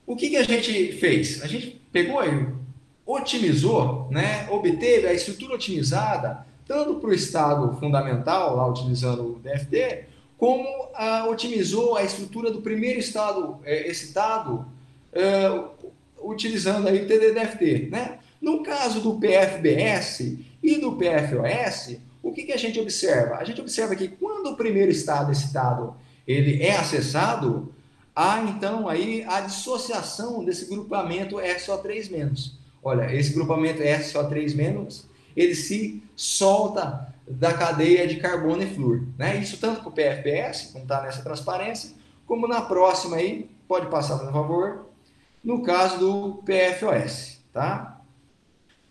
o que a gente fez? A gente pegou e otimizou, né? Obteve a estrutura otimizada tanto para o estado fundamental, lá utilizando o DFT, como otimizou a estrutura do primeiro estado excitado, utilizando aí o TD-DFT. Né? No caso do PFBS e do PFOS, o que a gente observa? A gente observa que quando o primeiro estado excitado ele é acessado, há então aí a dissociação desse grupamento SO3-. Olha, esse grupamento SO3-, ele se solta da cadeia de carbono e flúor. Né? Isso tanto para o PFBS, como está nessa transparência, como na próxima aí, pode passar, por favor, no caso do PFOS. Tá?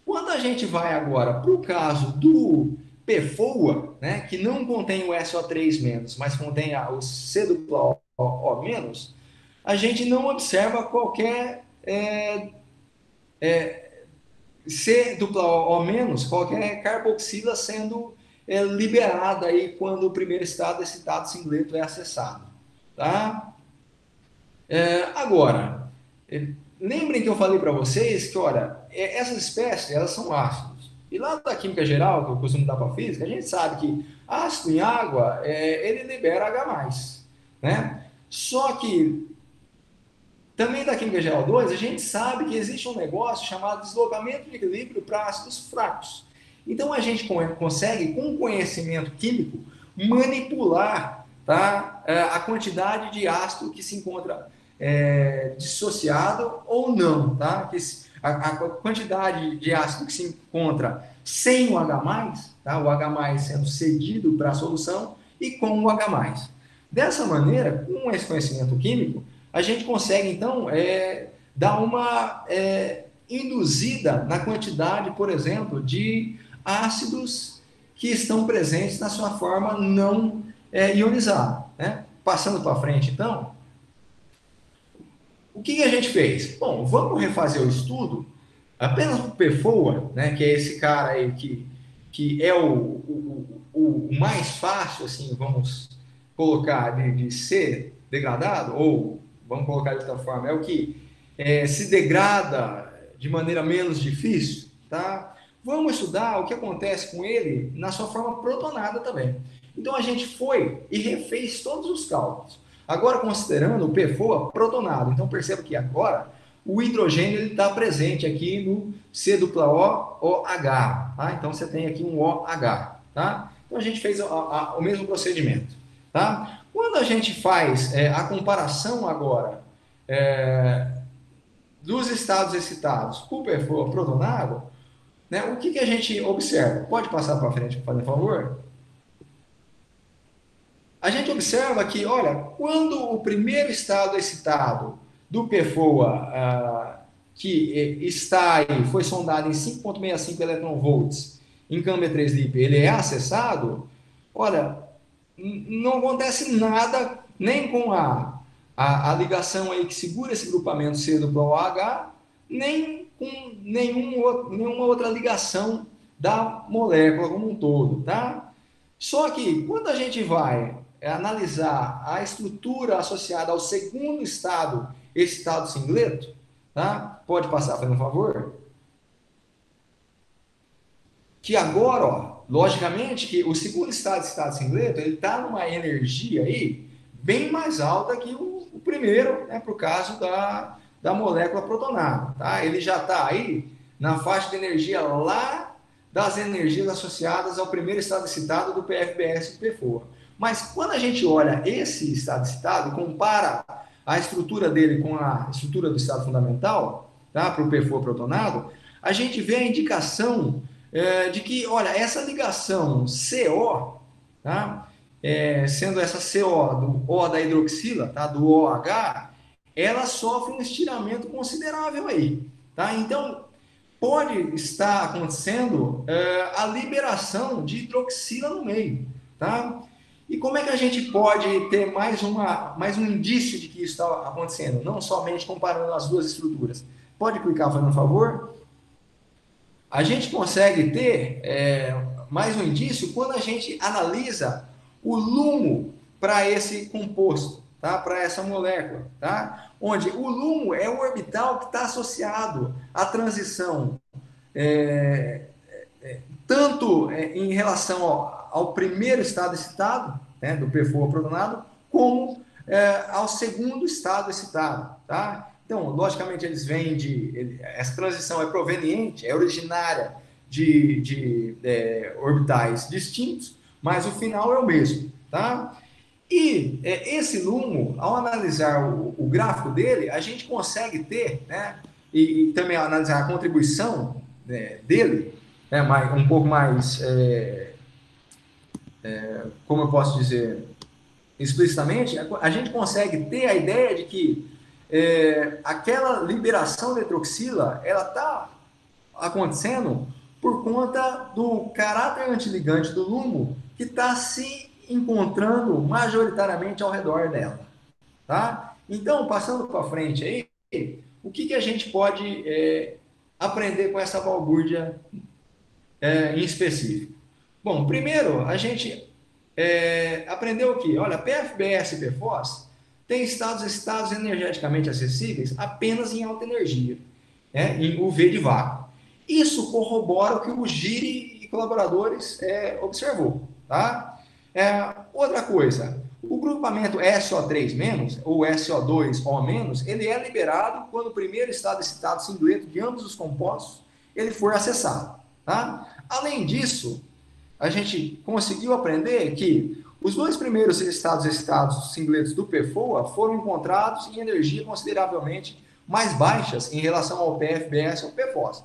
Quando a gente vai agora para o caso do PFOA, né, que não contém o SO3-, mas contém o C+O-, a gente não observa qualquer C+O-, qualquer carboxila sendo liberada aí quando o primeiro estado excitado singleto é acessado. Tá? Agora, lembrem que eu falei para vocês que, olha, essas espécies, elas são ácidos. E lá da química geral, que eu costumo dar para a física, a gente sabe que ácido em água, ele libera H+. Né? Só que também da química geral 2, a gente sabe que existe um negócio chamado deslocamento de equilíbrio para ácidos fracos. Então, a gente consegue, com conhecimento químico, manipular, tá, a quantidade de ácido que se encontra dissociado ou não. Tá? A quantidade de ácido que se encontra sem o H+, tá? O H+, sendo cedido para a solução, e com o H+. Dessa maneira, com esse conhecimento químico, a gente consegue, então, dar uma induzida na quantidade, por exemplo, de ácidos que estão presentes na sua forma não ionizada. Né? Passando para frente, então, o que a gente fez? Bom, vamos refazer o estudo apenas para o PFOA, né, que é esse cara aí que é o mais fácil, assim, vamos colocar, de ser degradado, ou vamos colocar de outra forma, é o que se degrada de maneira menos difícil, tá? Vamos estudar o que acontece com ele na sua forma protonada também. Então, a gente foi e refez todos os cálculos. Agora, considerando o PFOA protonado. Então, perceba que agora o hidrogênio está presente aqui no C+O-OH. Tá? Então, você tem aqui um OH. Tá? Então, a gente fez o mesmo procedimento. Tá? Quando a gente faz a comparação agora dos estados excitados com o PFOA protonado, né, o que a gente observa? Pode passar para frente, por favor? A gente observa que, olha, quando o primeiro estado excitado do PFOA que está aí, foi sondado em 5,65 eletronvolts em câmbio 3 LiP, ele é acessado, olha, não acontece nada nem com a ligação aí que segura esse grupamento C do OH, nem com nenhuma outra ligação da molécula como um todo, tá? Só que quando a gente vai analisar a estrutura associada ao segundo estado, esse estado singleto, tá? Pode passar, fazendo um favor? Que agora, ó, logicamente, que o segundo estado singleto, ele está numa energia aí bem mais alta que o primeiro, né, para o caso da molécula protonada, tá? Ele já está aí na faixa de energia lá das energias associadas ao primeiro estado excitado do PFBS e do PFOA. Mas quando a gente olha esse estado excitado, compara a estrutura dele com a estrutura do estado fundamental, tá, para o PFOA protonado, a gente vê a indicação de que, olha, essa ligação CO, tá? Sendo essa CO do O da hidroxila, tá? Do OH, ela sofre um estiramento considerável aí, tá? Então, pode estar acontecendo a liberação de hidroxila no meio, tá? E como é que a gente pode ter mais um indício de que isso está acontecendo? Não somente comparando as duas estruturas. Pode clicar, fazendo um favor? A gente consegue ter mais um indício quando a gente analisa o LUMO para esse composto, tá? Para essa molécula, tá? Onde o LUMO é o orbital que está associado à transição tanto em relação ao primeiro estado excitado, né, do PFOA protonado, como ao segundo estado excitado, tá? Então, logicamente, eles vêm essa transição é proveniente, é originária de orbitais distintos, mas o final é o mesmo, tá? E esse LUMO, ao analisar o gráfico dele, a gente consegue ter, né, e também analisar a contribuição dele, né, um pouco mais, como eu posso dizer, explicitamente, a gente consegue ter a ideia de que aquela liberação de hidroxila, ela está acontecendo por conta do caráter antiligante do LUMO que está se encontrando majoritariamente ao redor dela, tá? Então, passando para frente aí, o que a gente pode aprender com essa balbúrdia em específico? Bom, primeiro, a gente aprendeu que, olha, PFBS e PFOS têm estados energeticamente acessíveis apenas em alta energia, em UV de vácuo. Isso corrobora o que o Giri e colaboradores observou, tá? Outra coisa, o grupamento SO3- ou SO2O-, ele é liberado quando o primeiro estado excitado singleto de ambos os compostos ele for acessado, tá? Além disso, a gente conseguiu aprender que os dois primeiros estados excitados singletos do PFOA foram encontrados em energia consideravelmente mais baixas em relação ao PFBS ou PFOS.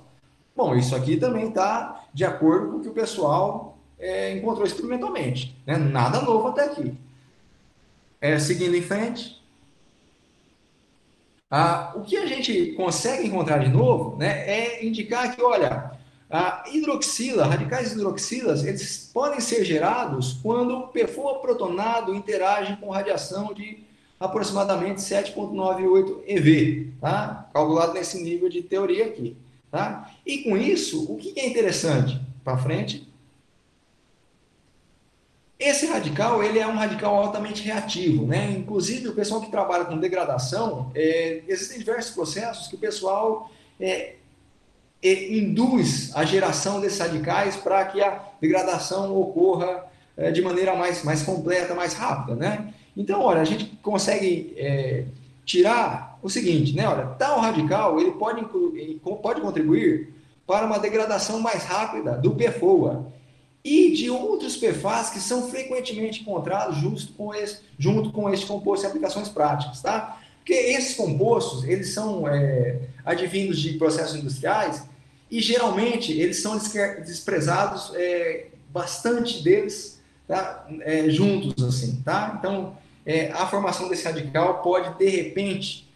Bom, isso aqui também está de acordo com o que o pessoal encontrou experimentalmente, né? Nada novo até aqui. Seguindo em frente, o que a gente consegue encontrar de novo, né, é indicar que, olha, a hidroxila, radicais hidroxilas, eles podem ser gerados quando o PFOA protonado interage com radiação de aproximadamente 7,98 eV, tá? Calculado nesse nível de teoria aqui, tá? E com isso, o que é interessante? Para frente. Esse radical, ele é um radical altamente reativo, né? Inclusive, o pessoal que trabalha com degradação, existem diversos processos que o pessoal induz a geração desses radicais para que a degradação ocorra de maneira mais completa, mais rápida, né? Então, olha, a gente consegue tirar o seguinte, né? Olha, tal radical ele pode contribuir para uma degradação mais rápida do PFOA e de outros PFAS que são frequentemente encontrados junto com este composto em aplicações práticas, tá? Porque esses compostos, eles são advindos de processos industriais e geralmente eles são desprezados, bastante deles, tá? Juntos, assim, tá? Então, a formação desse radical pode, de repente,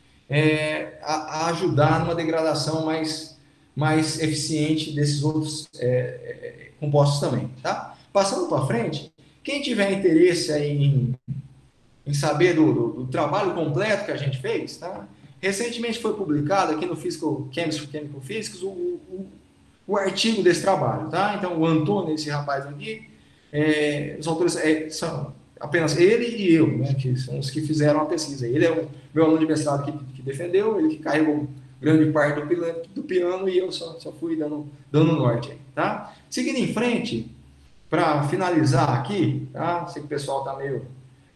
a ajudar numa degradação mais eficiente desses outros compostos também, tá? Passando para frente, quem tiver interesse aí em saber do trabalho completo que a gente fez, tá? Recentemente foi publicado aqui no Physical Chemistry Chemical Physics o artigo desse trabalho, tá? Então, o Antônio, esse rapaz aqui, os autores são apenas ele e eu, né, que são os que fizeram a pesquisa. Ele é o meu aluno de mestrado que defendeu, ele que carregou grande parte do piano e eu só fui dando norte aí, tá? Seguindo em frente, para finalizar aqui, tá? Sei que o pessoal está meio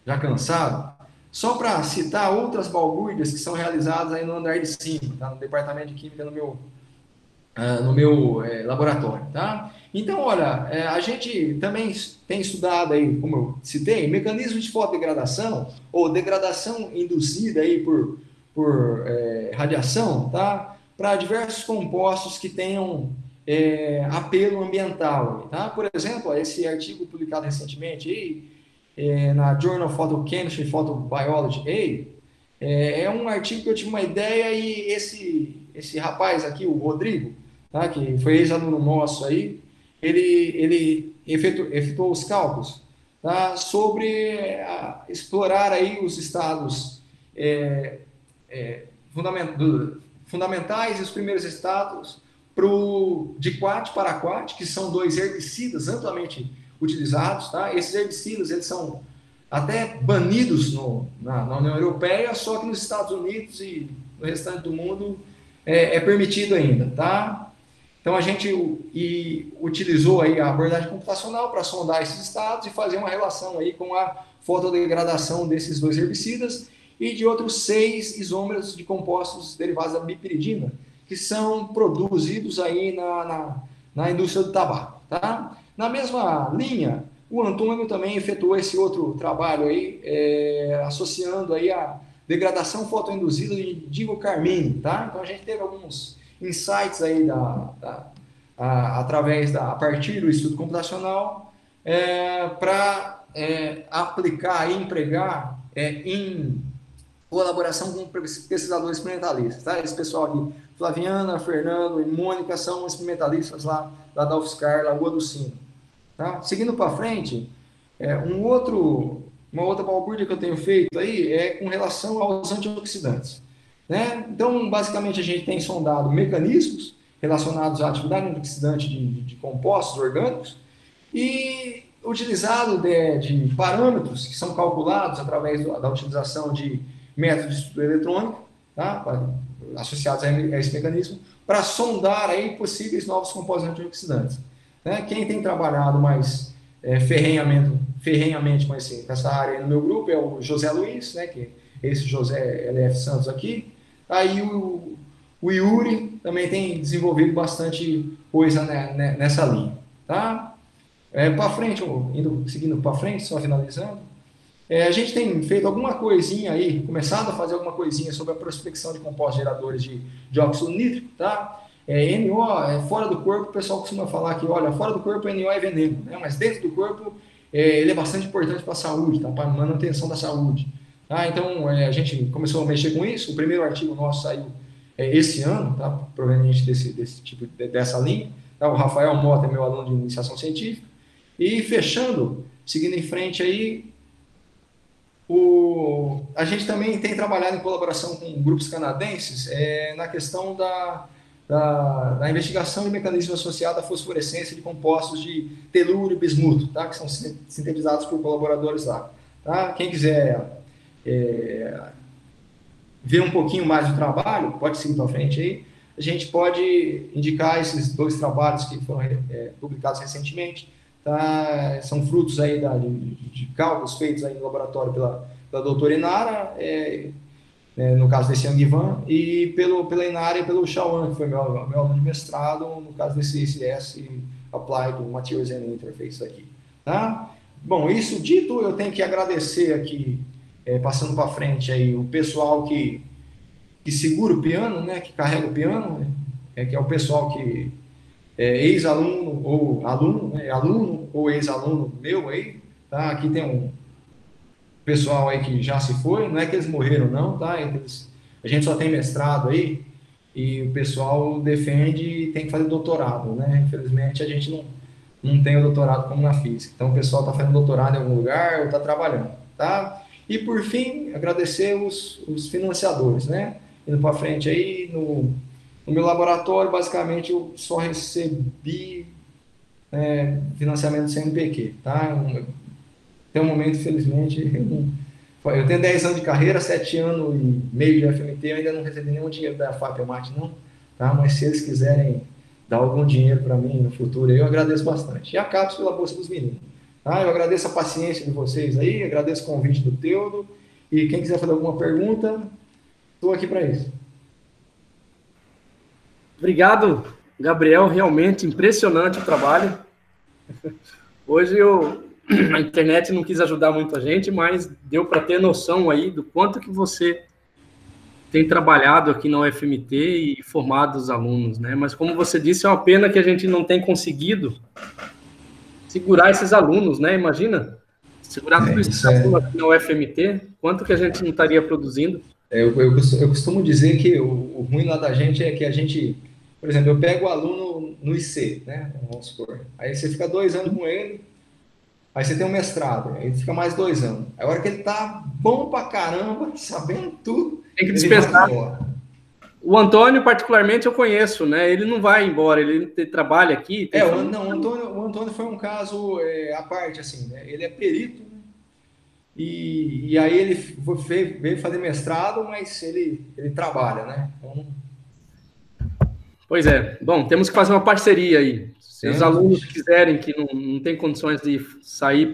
já cansado, só para citar outras balbúrdias que são realizadas aí no andar de cima, tá? No departamento de química no meu laboratório, tá? Então, olha, a gente também tem estudado aí, como eu citei, mecanismos de fotodegradação ou degradação induzida aí por radiação, tá? Para diversos compostos que tenham apelo ambiental, tá? Por exemplo, esse artigo publicado recentemente aí, na Journal of Photochemistry and Photobiology, é um artigo que eu tive uma ideia e esse rapaz aqui, o Rodrigo, tá, que foi ex-aluno nosso aí, ele efetuou os cálculos, tá, sobre explorar aí os estados fundamentais e os primeiros estados de quat para quat, que são dois herbicidas amplamente utilizados, tá? Esses herbicidas eles são até banidos na União Europeia, só que nos Estados Unidos e no restante do mundo é permitido ainda, tá? Então a gente utilizou aí a abordagem computacional para sondar esses estados e fazer uma relação aí com a fotodegradação desses dois herbicidas e de outros 6 isômeros de compostos derivados da bipiridina, que são produzidos aí na indústria do tabaco, tá? Na mesma linha, o Antônio também efetuou esse outro trabalho aí, associando aí a degradação fotoinduzida de digocarmine, tá? Então a gente teve alguns insights aí a partir do estudo computacional para aplicar e empregar em colaboração com pesquisadores experimentalistas, tá? Esse pessoal aqui, Flaviana, Fernando e Mônica, são experimentalistas lá da UFSCar, Lagoa do Sino. Tá? Seguindo para frente, uma outra balbúrdia que eu tenho feito aí é com relação aos antioxidantes, né? Então, basicamente, a gente tem sondado mecanismos relacionados à atividade antioxidante de compostos orgânicos e utilizado de parâmetros que são calculados através da utilização de métodos de estudo eletrônico, tá? Associados a esse mecanismo, para sondar aí possíveis novos compostos antioxidantes. Né? Quem tem trabalhado mais ferrenhamente com essa área no meu grupo é o José Luiz, né? Que é esse José LF Santos aqui. Aí o Yuri também tem desenvolvido bastante coisa nessa linha. Tá? Para frente, seguindo para frente, só finalizando, a gente tem feito alguma coisinha aí, começado a fazer alguma coisinha sobre a prospecção de compostos geradores de dióxido nítrico, tá? NO, fora do corpo, o pessoal costuma falar que, olha, fora do corpo NO é veneno, né? Mas dentro do corpo ele é bastante importante para a saúde, tá? Para a manutenção da saúde. Tá? Então, a gente começou a mexer com isso, o primeiro artigo nosso saiu esse ano, tá? Proveniente dessa linha. Tá? O Rafael Mota é meu aluno de iniciação científica. E fechando, seguindo em frente aí, a gente também tem trabalhado em colaboração com grupos canadenses na questão da investigação de mecanismos associados à fosforescência de compostos de telúrio e bismuto, tá? Que são sintetizados por colaboradores lá. Tá? Quem quiser ver um pouquinho mais do trabalho, pode seguir para frente aí. A gente pode indicar esses 2 trabalhos que foram publicados recentemente. Tá? São frutos aí de cálculos feitos aí no laboratório pela doutora Inara, no caso desse Yang Ivan, e pela Inara e pelo Shawan, que foi meu aluno de mestrado, no caso desse ICS Applied Materials and Interface aqui. Tá? Bom, isso dito, eu tenho que agradecer aqui, passando para frente, aí, o pessoal que segura o piano, né, que carrega o piano, que é o pessoal que ex-aluno ou aluno, né, aluno ou ex-aluno meu aí, tá? Aqui tem um pessoal aí que já se foi, não é que eles morreram não, tá? Eles a gente só tem mestrado aí, e o pessoal defende e tem que fazer doutorado, né? Infelizmente, a gente não tem o doutorado como na física. Então, o pessoal está fazendo doutorado em algum lugar ou está trabalhando, tá? E, por fim, agradecer os financiadores, né? Indo para frente aí, no meu laboratório, basicamente, eu só recebi financiamento do CNPq, tá? Até o momento, infelizmente, eu tenho 10 anos de carreira, 7 anos e meio de FMT, eu ainda não recebi nenhum dinheiro da FAPEMAT, não, tá? Mas se eles quiserem dar algum dinheiro para mim no futuro, eu agradeço bastante. E a CAPES pela bolsa dos meninos, tá? Eu agradeço a paciência de vocês aí, agradeço o convite do Teudo, e quem quiser fazer alguma pergunta, estou aqui para isso. Obrigado, Gabriel, realmente impressionante o trabalho. Hoje a internet não quis ajudar muito a gente, mas deu para ter noção aí do quanto que você tem trabalhado aqui na UFMT e formado os alunos, né? Mas como você disse, é uma pena que a gente não tem conseguido segurar esses alunos, né? Imagina, segurar tudo isso aqui na UFMT, quanto que a gente não estaria produzindo? Eu costumo dizer que o ruim lá da gente é que a gente, por exemplo, eu pego o aluno no IC, né? Vamos supor. Aí você fica 2 anos com ele, aí você tem um mestrado, aí fica mais 2 anos. A hora que ele tá bom pra caramba, sabendo tudo, tem que dispensar. O Antônio, particularmente, eu conheço, né? Ele não vai embora, ele trabalha aqui. O Antônio foi um caso à parte, assim, né? Ele é perito, né? E aí ele veio fazer mestrado, mas ele trabalha, né? Então... Pois é. Bom, temos que fazer uma parceria aí. Se os alunos quiserem, que não tem condições de sair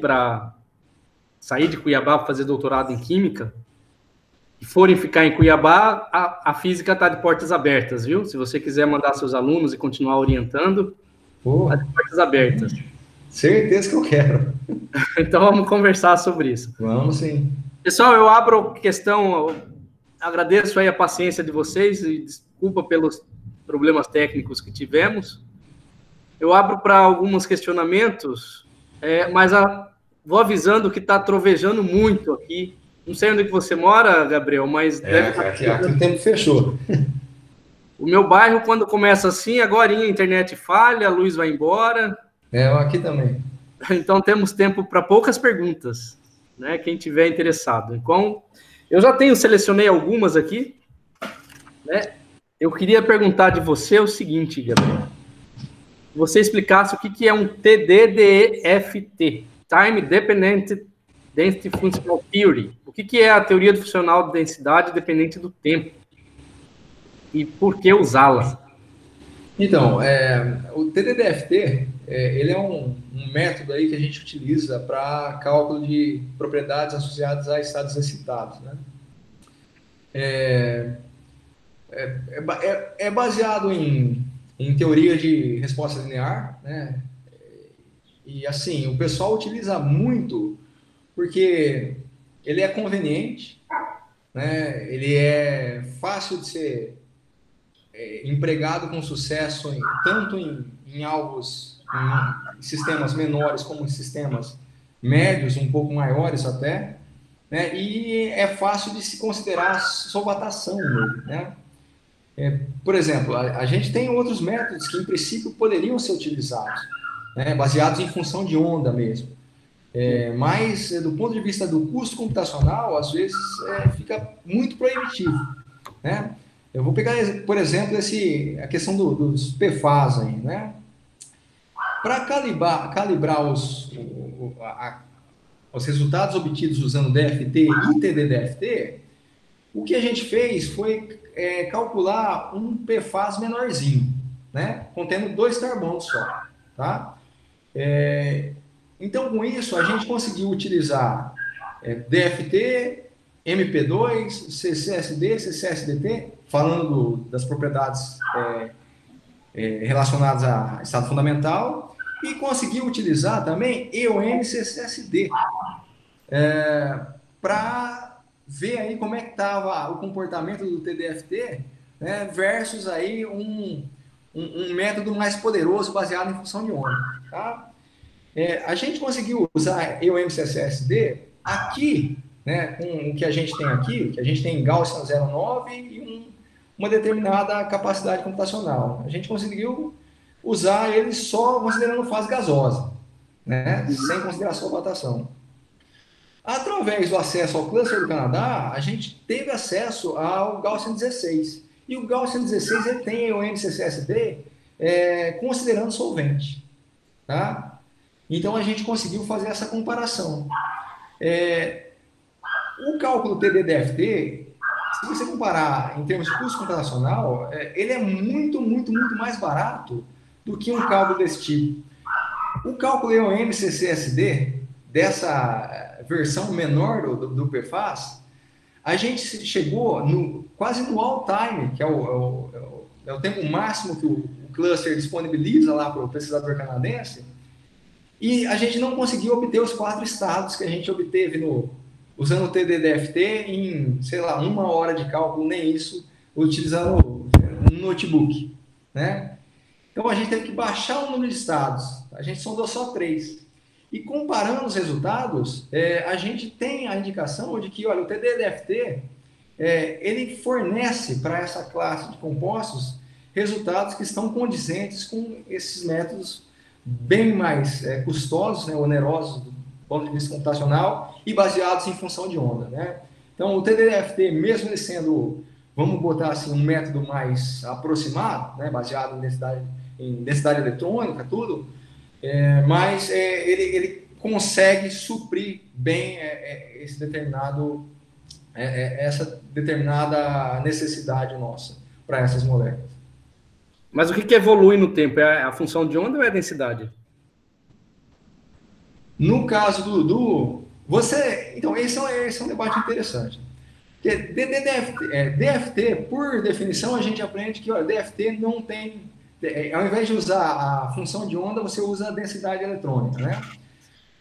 de Cuiabá para fazer doutorado em Química, e forem ficar em Cuiabá, a física está de portas abertas, viu? Se você quiser mandar seus alunos e continuar orientando, está de portas abertas. Certeza que eu quero. Então vamos conversar sobre isso. Vamos sim. Pessoal, eu abro questão, agradeço aí a paciência de vocês e desculpa pelos problemas técnicos que tivemos. Eu abro para alguns questionamentos, mas vou avisando que está trovejando muito aqui. Não sei onde que você mora, Gabriel, mas... aqui o tempo fechou. O meu bairro, quando começa assim, agora a internet falha, a luz vai embora. Aqui também. Então, temos tempo para poucas perguntas, né? Quem tiver interessado. Então, eu já selecionei algumas aqui, né? Eu queria perguntar de você o seguinte, Gabriel. Você explicasse o que é um TDDFT, Time Dependent Density Functional Theory. O que é a teoria funcional de densidade dependente do tempo? E por que usá-la? Então, o TDDFT, ele é um método aí que a gente utiliza para cálculo de propriedades associadas a estados excitados, né? É baseado em teoria de resposta linear, né? E assim, o pessoal utiliza muito porque ele é conveniente, né? Ele é fácil de ser empregado com sucesso tanto em alvos, em sistemas menores como em sistemas médios, um pouco maiores até, né? E é fácil de se considerar solvatação nele, né? Por exemplo, a gente tem outros métodos que em princípio poderiam ser utilizados, né? Baseados em função de onda mesmo. Mas do ponto de vista do custo computacional, às vezes fica muito proibitivo, né? Eu vou pegar, por exemplo, a questão dos PFAS aí, né? Para calibrar os resultados obtidos usando DFT e TDDFT, o que a gente fez foi calcular um PFAS menorzinho, né? Contendo 2 carbonos só, tá? Então, com isso, a gente conseguiu utilizar DFT, MP2, CCSD, CCSDT, falando das propriedades relacionadas a estado fundamental, e conseguiu utilizar também EON CCSD para ver aí como é que estava o comportamento do TDFT, né, versus aí um método mais poderoso baseado em função de onda, tá? A gente conseguiu usar EOM CCSD aqui, né, com o que a gente tem aqui, que a gente tem Gaussian 0,9 e uma determinada capacidade computacional. A gente conseguiu usar ele só considerando fase gasosa, né, sem considerar sua rotação. Através do acesso ao cluster do Canadá, a gente teve acesso ao Gaussian 16. E o Gaussian 16 ele tem o MCCSD considerando solvente. Tá? Então, a gente conseguiu fazer essa comparação. O cálculo TD-DFT, se você comparar em termos de custo computacional, ele é muito, muito, muito mais barato do que um cálculo desse tipo. O cálculo EOM-CCSD, dessa versão menor do PFAS, a gente chegou quase no all time, que é o tempo máximo que o cluster disponibiliza lá para o pesquisador canadense, e a gente não conseguiu obter os 4 estados que a gente obteve usando o TD-DFT em, sei lá, 1 hora de cálculo, nem isso, utilizando um notebook, né? Então, a gente teve que baixar o número de estados. A gente sondou só 3. E comparando os resultados, a gente tem a indicação de que, olha, o TD-DFT, ele fornece para essa classe de compostos resultados que estão condizentes com esses métodos bem mais custosos, né, onerosos do ponto de vista computacional e baseados em função de onda, né? Então, o TD-DFT, mesmo ele sendo, vamos botar assim, um método mais aproximado, né, baseado em densidade eletrônica, tudo, mas ele consegue suprir bem essa determinada necessidade nossa para essas moléculas. Mas o que evolui no tempo? É a função de onda ou é a densidade? No caso então, esse é um debate interessante. Porque DFT, por definição, a gente aprende que DFT não tem... ao invés de usar a função de onda, você usa a densidade eletrônica, né?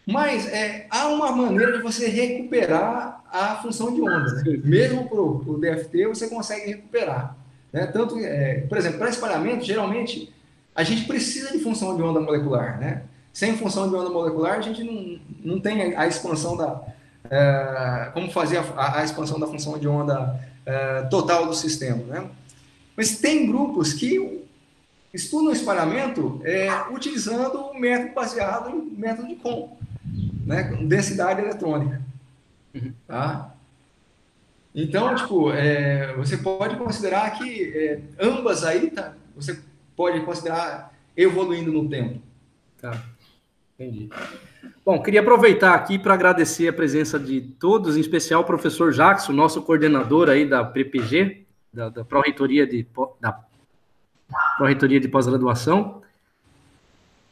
Mas há uma maneira de você recuperar a função de onda, né? Mesmo para o DFT, você consegue recuperar, né? Tanto, por exemplo, para espalhamento, geralmente, a gente precisa de função de onda molecular, né? Sem função de onda molecular, a gente não tem a expansão como fazer a expansão da função de onda total do sistema, né? Mas tem grupos que estudam o espalhamento utilizando um método baseado em método de COM, né, com densidade eletrônica. Tá? Então, tipo, você pode considerar que ambas aí, você pode considerar evoluindo no tempo. Tá, entendi. Bom, queria aproveitar aqui para agradecer a presença de todos, em especial o professor Jackson, nosso coordenador aí da PPG, da Pró-Reitoria de Pós-Graduação,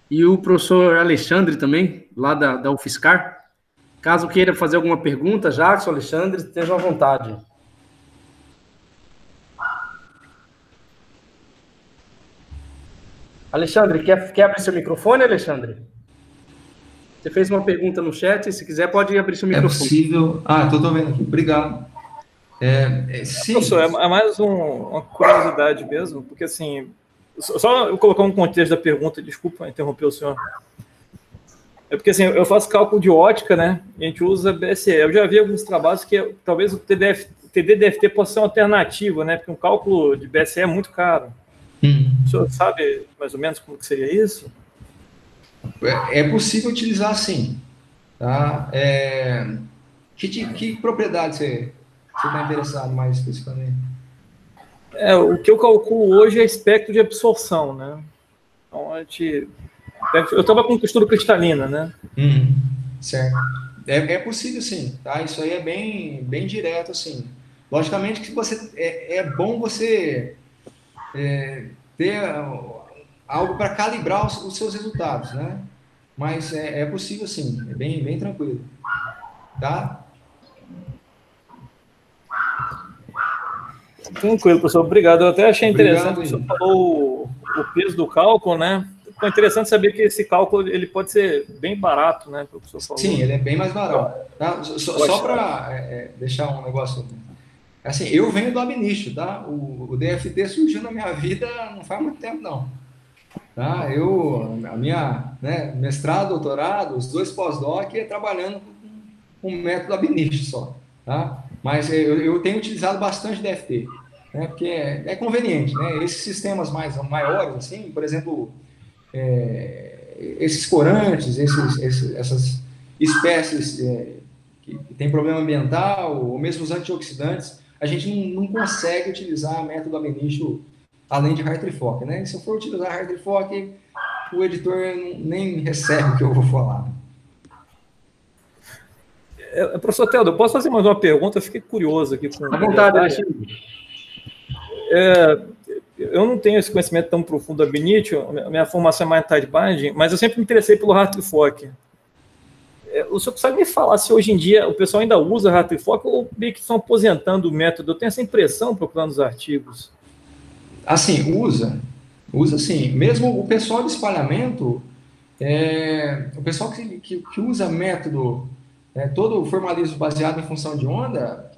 e o professor Alexandre também, lá da UFSCar. Caso queira fazer alguma pergunta, Jackson, Alexandre, estejam à vontade. Alexandre, quer abrir seu microfone, Alexandre? Você fez uma pergunta no chat, se quiser pode abrir seu microfone. É possível... estou vendo aqui, obrigado. Sim. Professor, é mais uma curiosidade mesmo, porque assim, só eu colocar um contexto da pergunta, desculpa interromper o senhor. É porque assim, eu faço cálculo de ótica, né? E a gente usa BSE. Eu já vi alguns trabalhos que talvez o TD-DFT possa ser uma alternativa, né? Porque um cálculo de BSE é muito caro. O senhor sabe mais ou menos como que seria isso? É possível utilizar sim. Tá? Que propriedade você está interessado mais especificamente? O que eu calculo hoje é espectro de absorção, né? Então, eu estava com estudo cristalina, né? Certo. É possível, sim. Tá? Isso aí é bem direto, assim. Logicamente que é bom você ter algo para calibrar os seus resultados, né? Mas é possível, sim. É bem tranquilo. Tá? Tranquilo, professor. Obrigado. Eu até achei interessante que o senhor falou o peso do cálculo, né? Foi interessante saber que esse cálculo ele pode ser bem barato, né? Que o professor falou. Sim, ele é bem mais barato. Tá? Só para deixar um negócio... Assim, eu venho do ab initio, tá? O DFT surgiu na minha vida não faz muito tempo, não. Tá? A minha mestrado, doutorado, os 2 pós-doc trabalhando com um método ab initio só. tá? Mas eu tenho utilizado bastante DFT, né? Porque é conveniente, né? Esses sistemas maiores, assim, por exemplo, esses corantes, essas espécies que têm problema ambiental, ou mesmo os antioxidantes, a gente não consegue utilizar método ab initio além de Hartree-Fock, né? Se eu for utilizar Hartree-Fock, o editor nem recebe o que eu vou falar. Professor Teldo, eu posso fazer mais uma pergunta? Eu fiquei curioso aqui. À vontade, Alexandre. Eu não tenho esse conhecimento tão profundo da ab initio, minha formação é mais em tide binding, mas eu sempre me interessei pelo Hartree-Fock. O senhor consegue me falar se hoje em dia o pessoal ainda usa Hartree-Fock ou meio que estão aposentando o método? Eu tenho essa impressão procurando os artigos. Assim, usa sim. Mesmo o pessoal de espalhamento, o pessoal que usa método, todo o formalismo baseado em função de onda,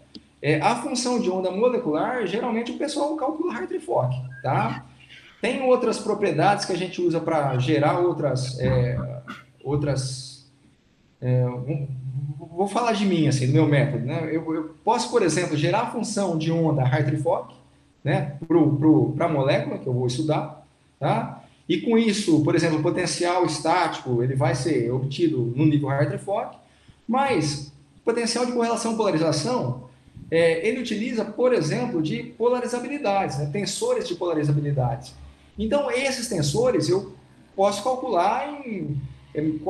a função de onda molecular, geralmente o pessoal calcula Hartree-Fock, tá? Tem outras propriedades que a gente usa para gerar outras vou falar de mim, assim, do meu método, né? Eu posso, por exemplo, gerar a função de onda Hartree-Fock, né, para a molécula que eu vou estudar, tá? E com isso, por exemplo, o potencial estático ele vai ser obtido no nível Hartree-Fock, mas o potencial de correlação-polarização ele utiliza, por exemplo, de polarizabilidades, né, tensores de polarizabilidades. Então, esses tensores eu posso calcular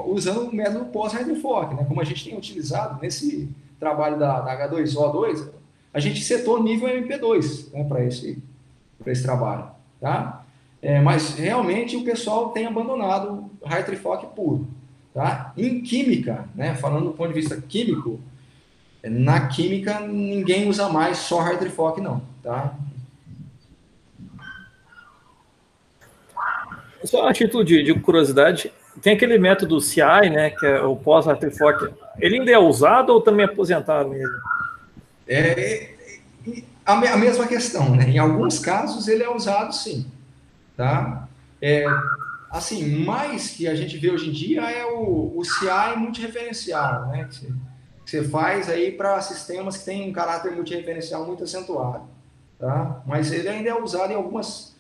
usando o método pós-Hartree-Fock, né, como a gente tem utilizado nesse trabalho da H2O2, a gente setou nível MP2, né, para esse trabalho, tá? Mas realmente o pessoal tem abandonado o Hartree-Fock puro, tá? Em química, né, falando do ponto de vista químico, na química ninguém usa mais só Hartree-Fock não, tá? Só a título de curiosidade, tem aquele método CI, né, que é o pós-Hartree-Fock, ele ainda é usado ou também aposentaram ele? A mesma questão, né? Em alguns casos ele é usado sim, tá? Assim, mais que a gente vê hoje em dia é o CI multireferencial, né? Que você faz aí para sistemas que têm um caráter multireferencial muito acentuado, tá? Mas ele ainda é usado em algumas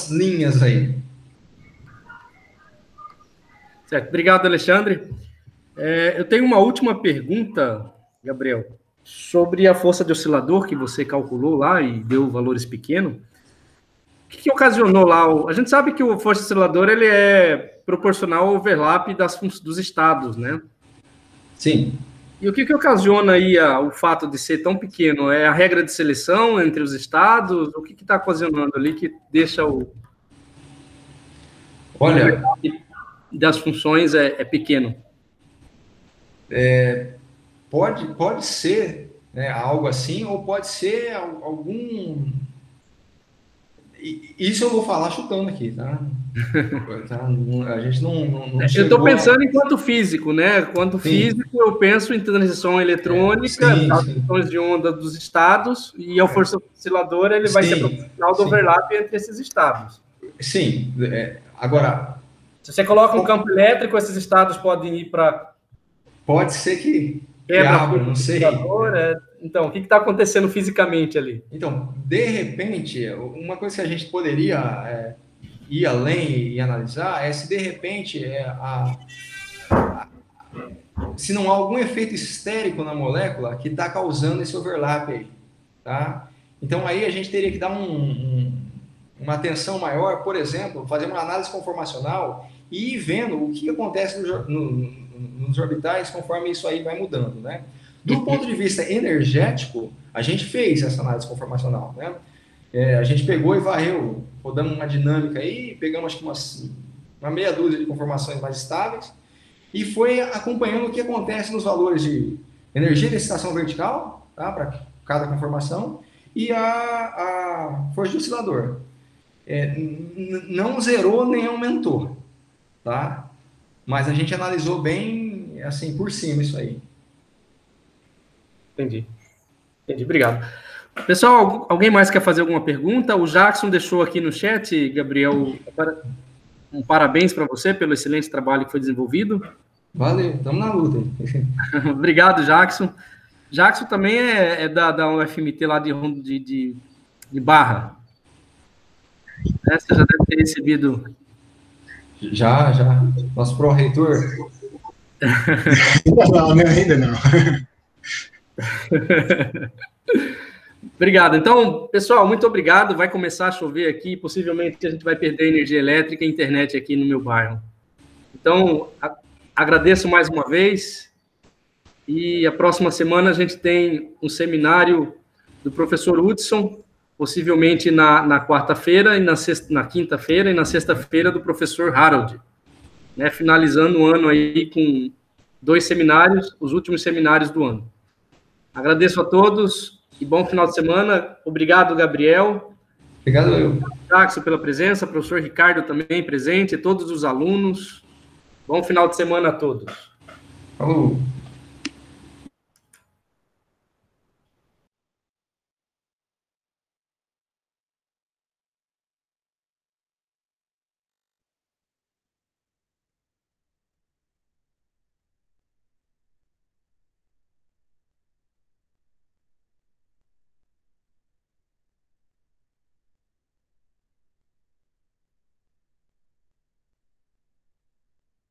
linhas aí. Certo, obrigado, Alexandre. Eu tenho uma última pergunta, Gabriel, sobre a força de oscilador que você calculou lá e deu valores pequenos. O que ocasionou lá? A gente sabe que o força de oscilador ele é proporcional ao overlap dos estados, né? Sim. E o que ocasiona aí o fato de ser tão pequeno? É a regra de seleção entre os estados? O que está ocasionando ali que deixa Olha, das funções é pequeno? Pode ser, né, algo assim, ou pode ser algum... Isso eu vou falar chutando aqui, tá? A gente não eu estou pensando enquanto físico, né? Quanto físico, eu penso em transição eletrônica, transições de onda dos estados, e a força osciladora ele vai ser proporcional do overlap entre esses estados. Sim. Agora... Se você coloca um campo elétrico, esses estados podem ir para... Pode ser que abra, não sei. Então, o que está acontecendo fisicamente ali? Então, de repente, uma coisa que a gente poderia ir além e analisar é se de repente se não há algum efeito histérico na molécula que está causando esse overlap aí, tá? Então, aí a gente teria que dar uma atenção maior, por exemplo, fazer uma análise conformacional e ir vendo o que acontece nos orbitais conforme isso aí vai mudando, né? Do ponto de vista energético, a gente fez essa análise conformacional, né? A gente pegou e varreu, rodamos uma dinâmica aí, pegamos acho que uma meia dúzia de conformações mais estáveis e foi acompanhando o que acontece nos valores de energia de excitação vertical, tá? Para cada conformação, e a força de oscilador. Não zerou nem aumentou, tá? Mas a gente analisou bem, assim, por cima isso aí. Entendi, obrigado. Pessoal, alguém mais quer fazer alguma pergunta? O Jackson deixou aqui no chat, Gabriel, um parabéns para você pelo excelente trabalho que foi desenvolvido. Valeu, estamos na luta. Obrigado, Jackson. Jackson também é da UFMT lá de Barra. Você já deve ter recebido. Já. Nosso pró-reitor. Ainda não. Obrigado. Então, pessoal, muito obrigado. Vai começar a chover aqui. Possivelmente a gente vai perder energia elétrica e internet aqui no meu bairro. Então, agradeço mais uma vez. E a próxima semana a gente tem um seminário do professor Hudson, possivelmente na quarta-feira, e na quinta-feira, e na sexta-feira do professor Harold, né, finalizando o ano aí com 2 seminários, os últimos seminários do ano. Agradeço a todos e bom final de semana. Obrigado, Gabriel. Obrigado, eu. Jackson, pela presença, professor Ricardo também presente, todos os alunos. Bom final de semana a todos. Falou.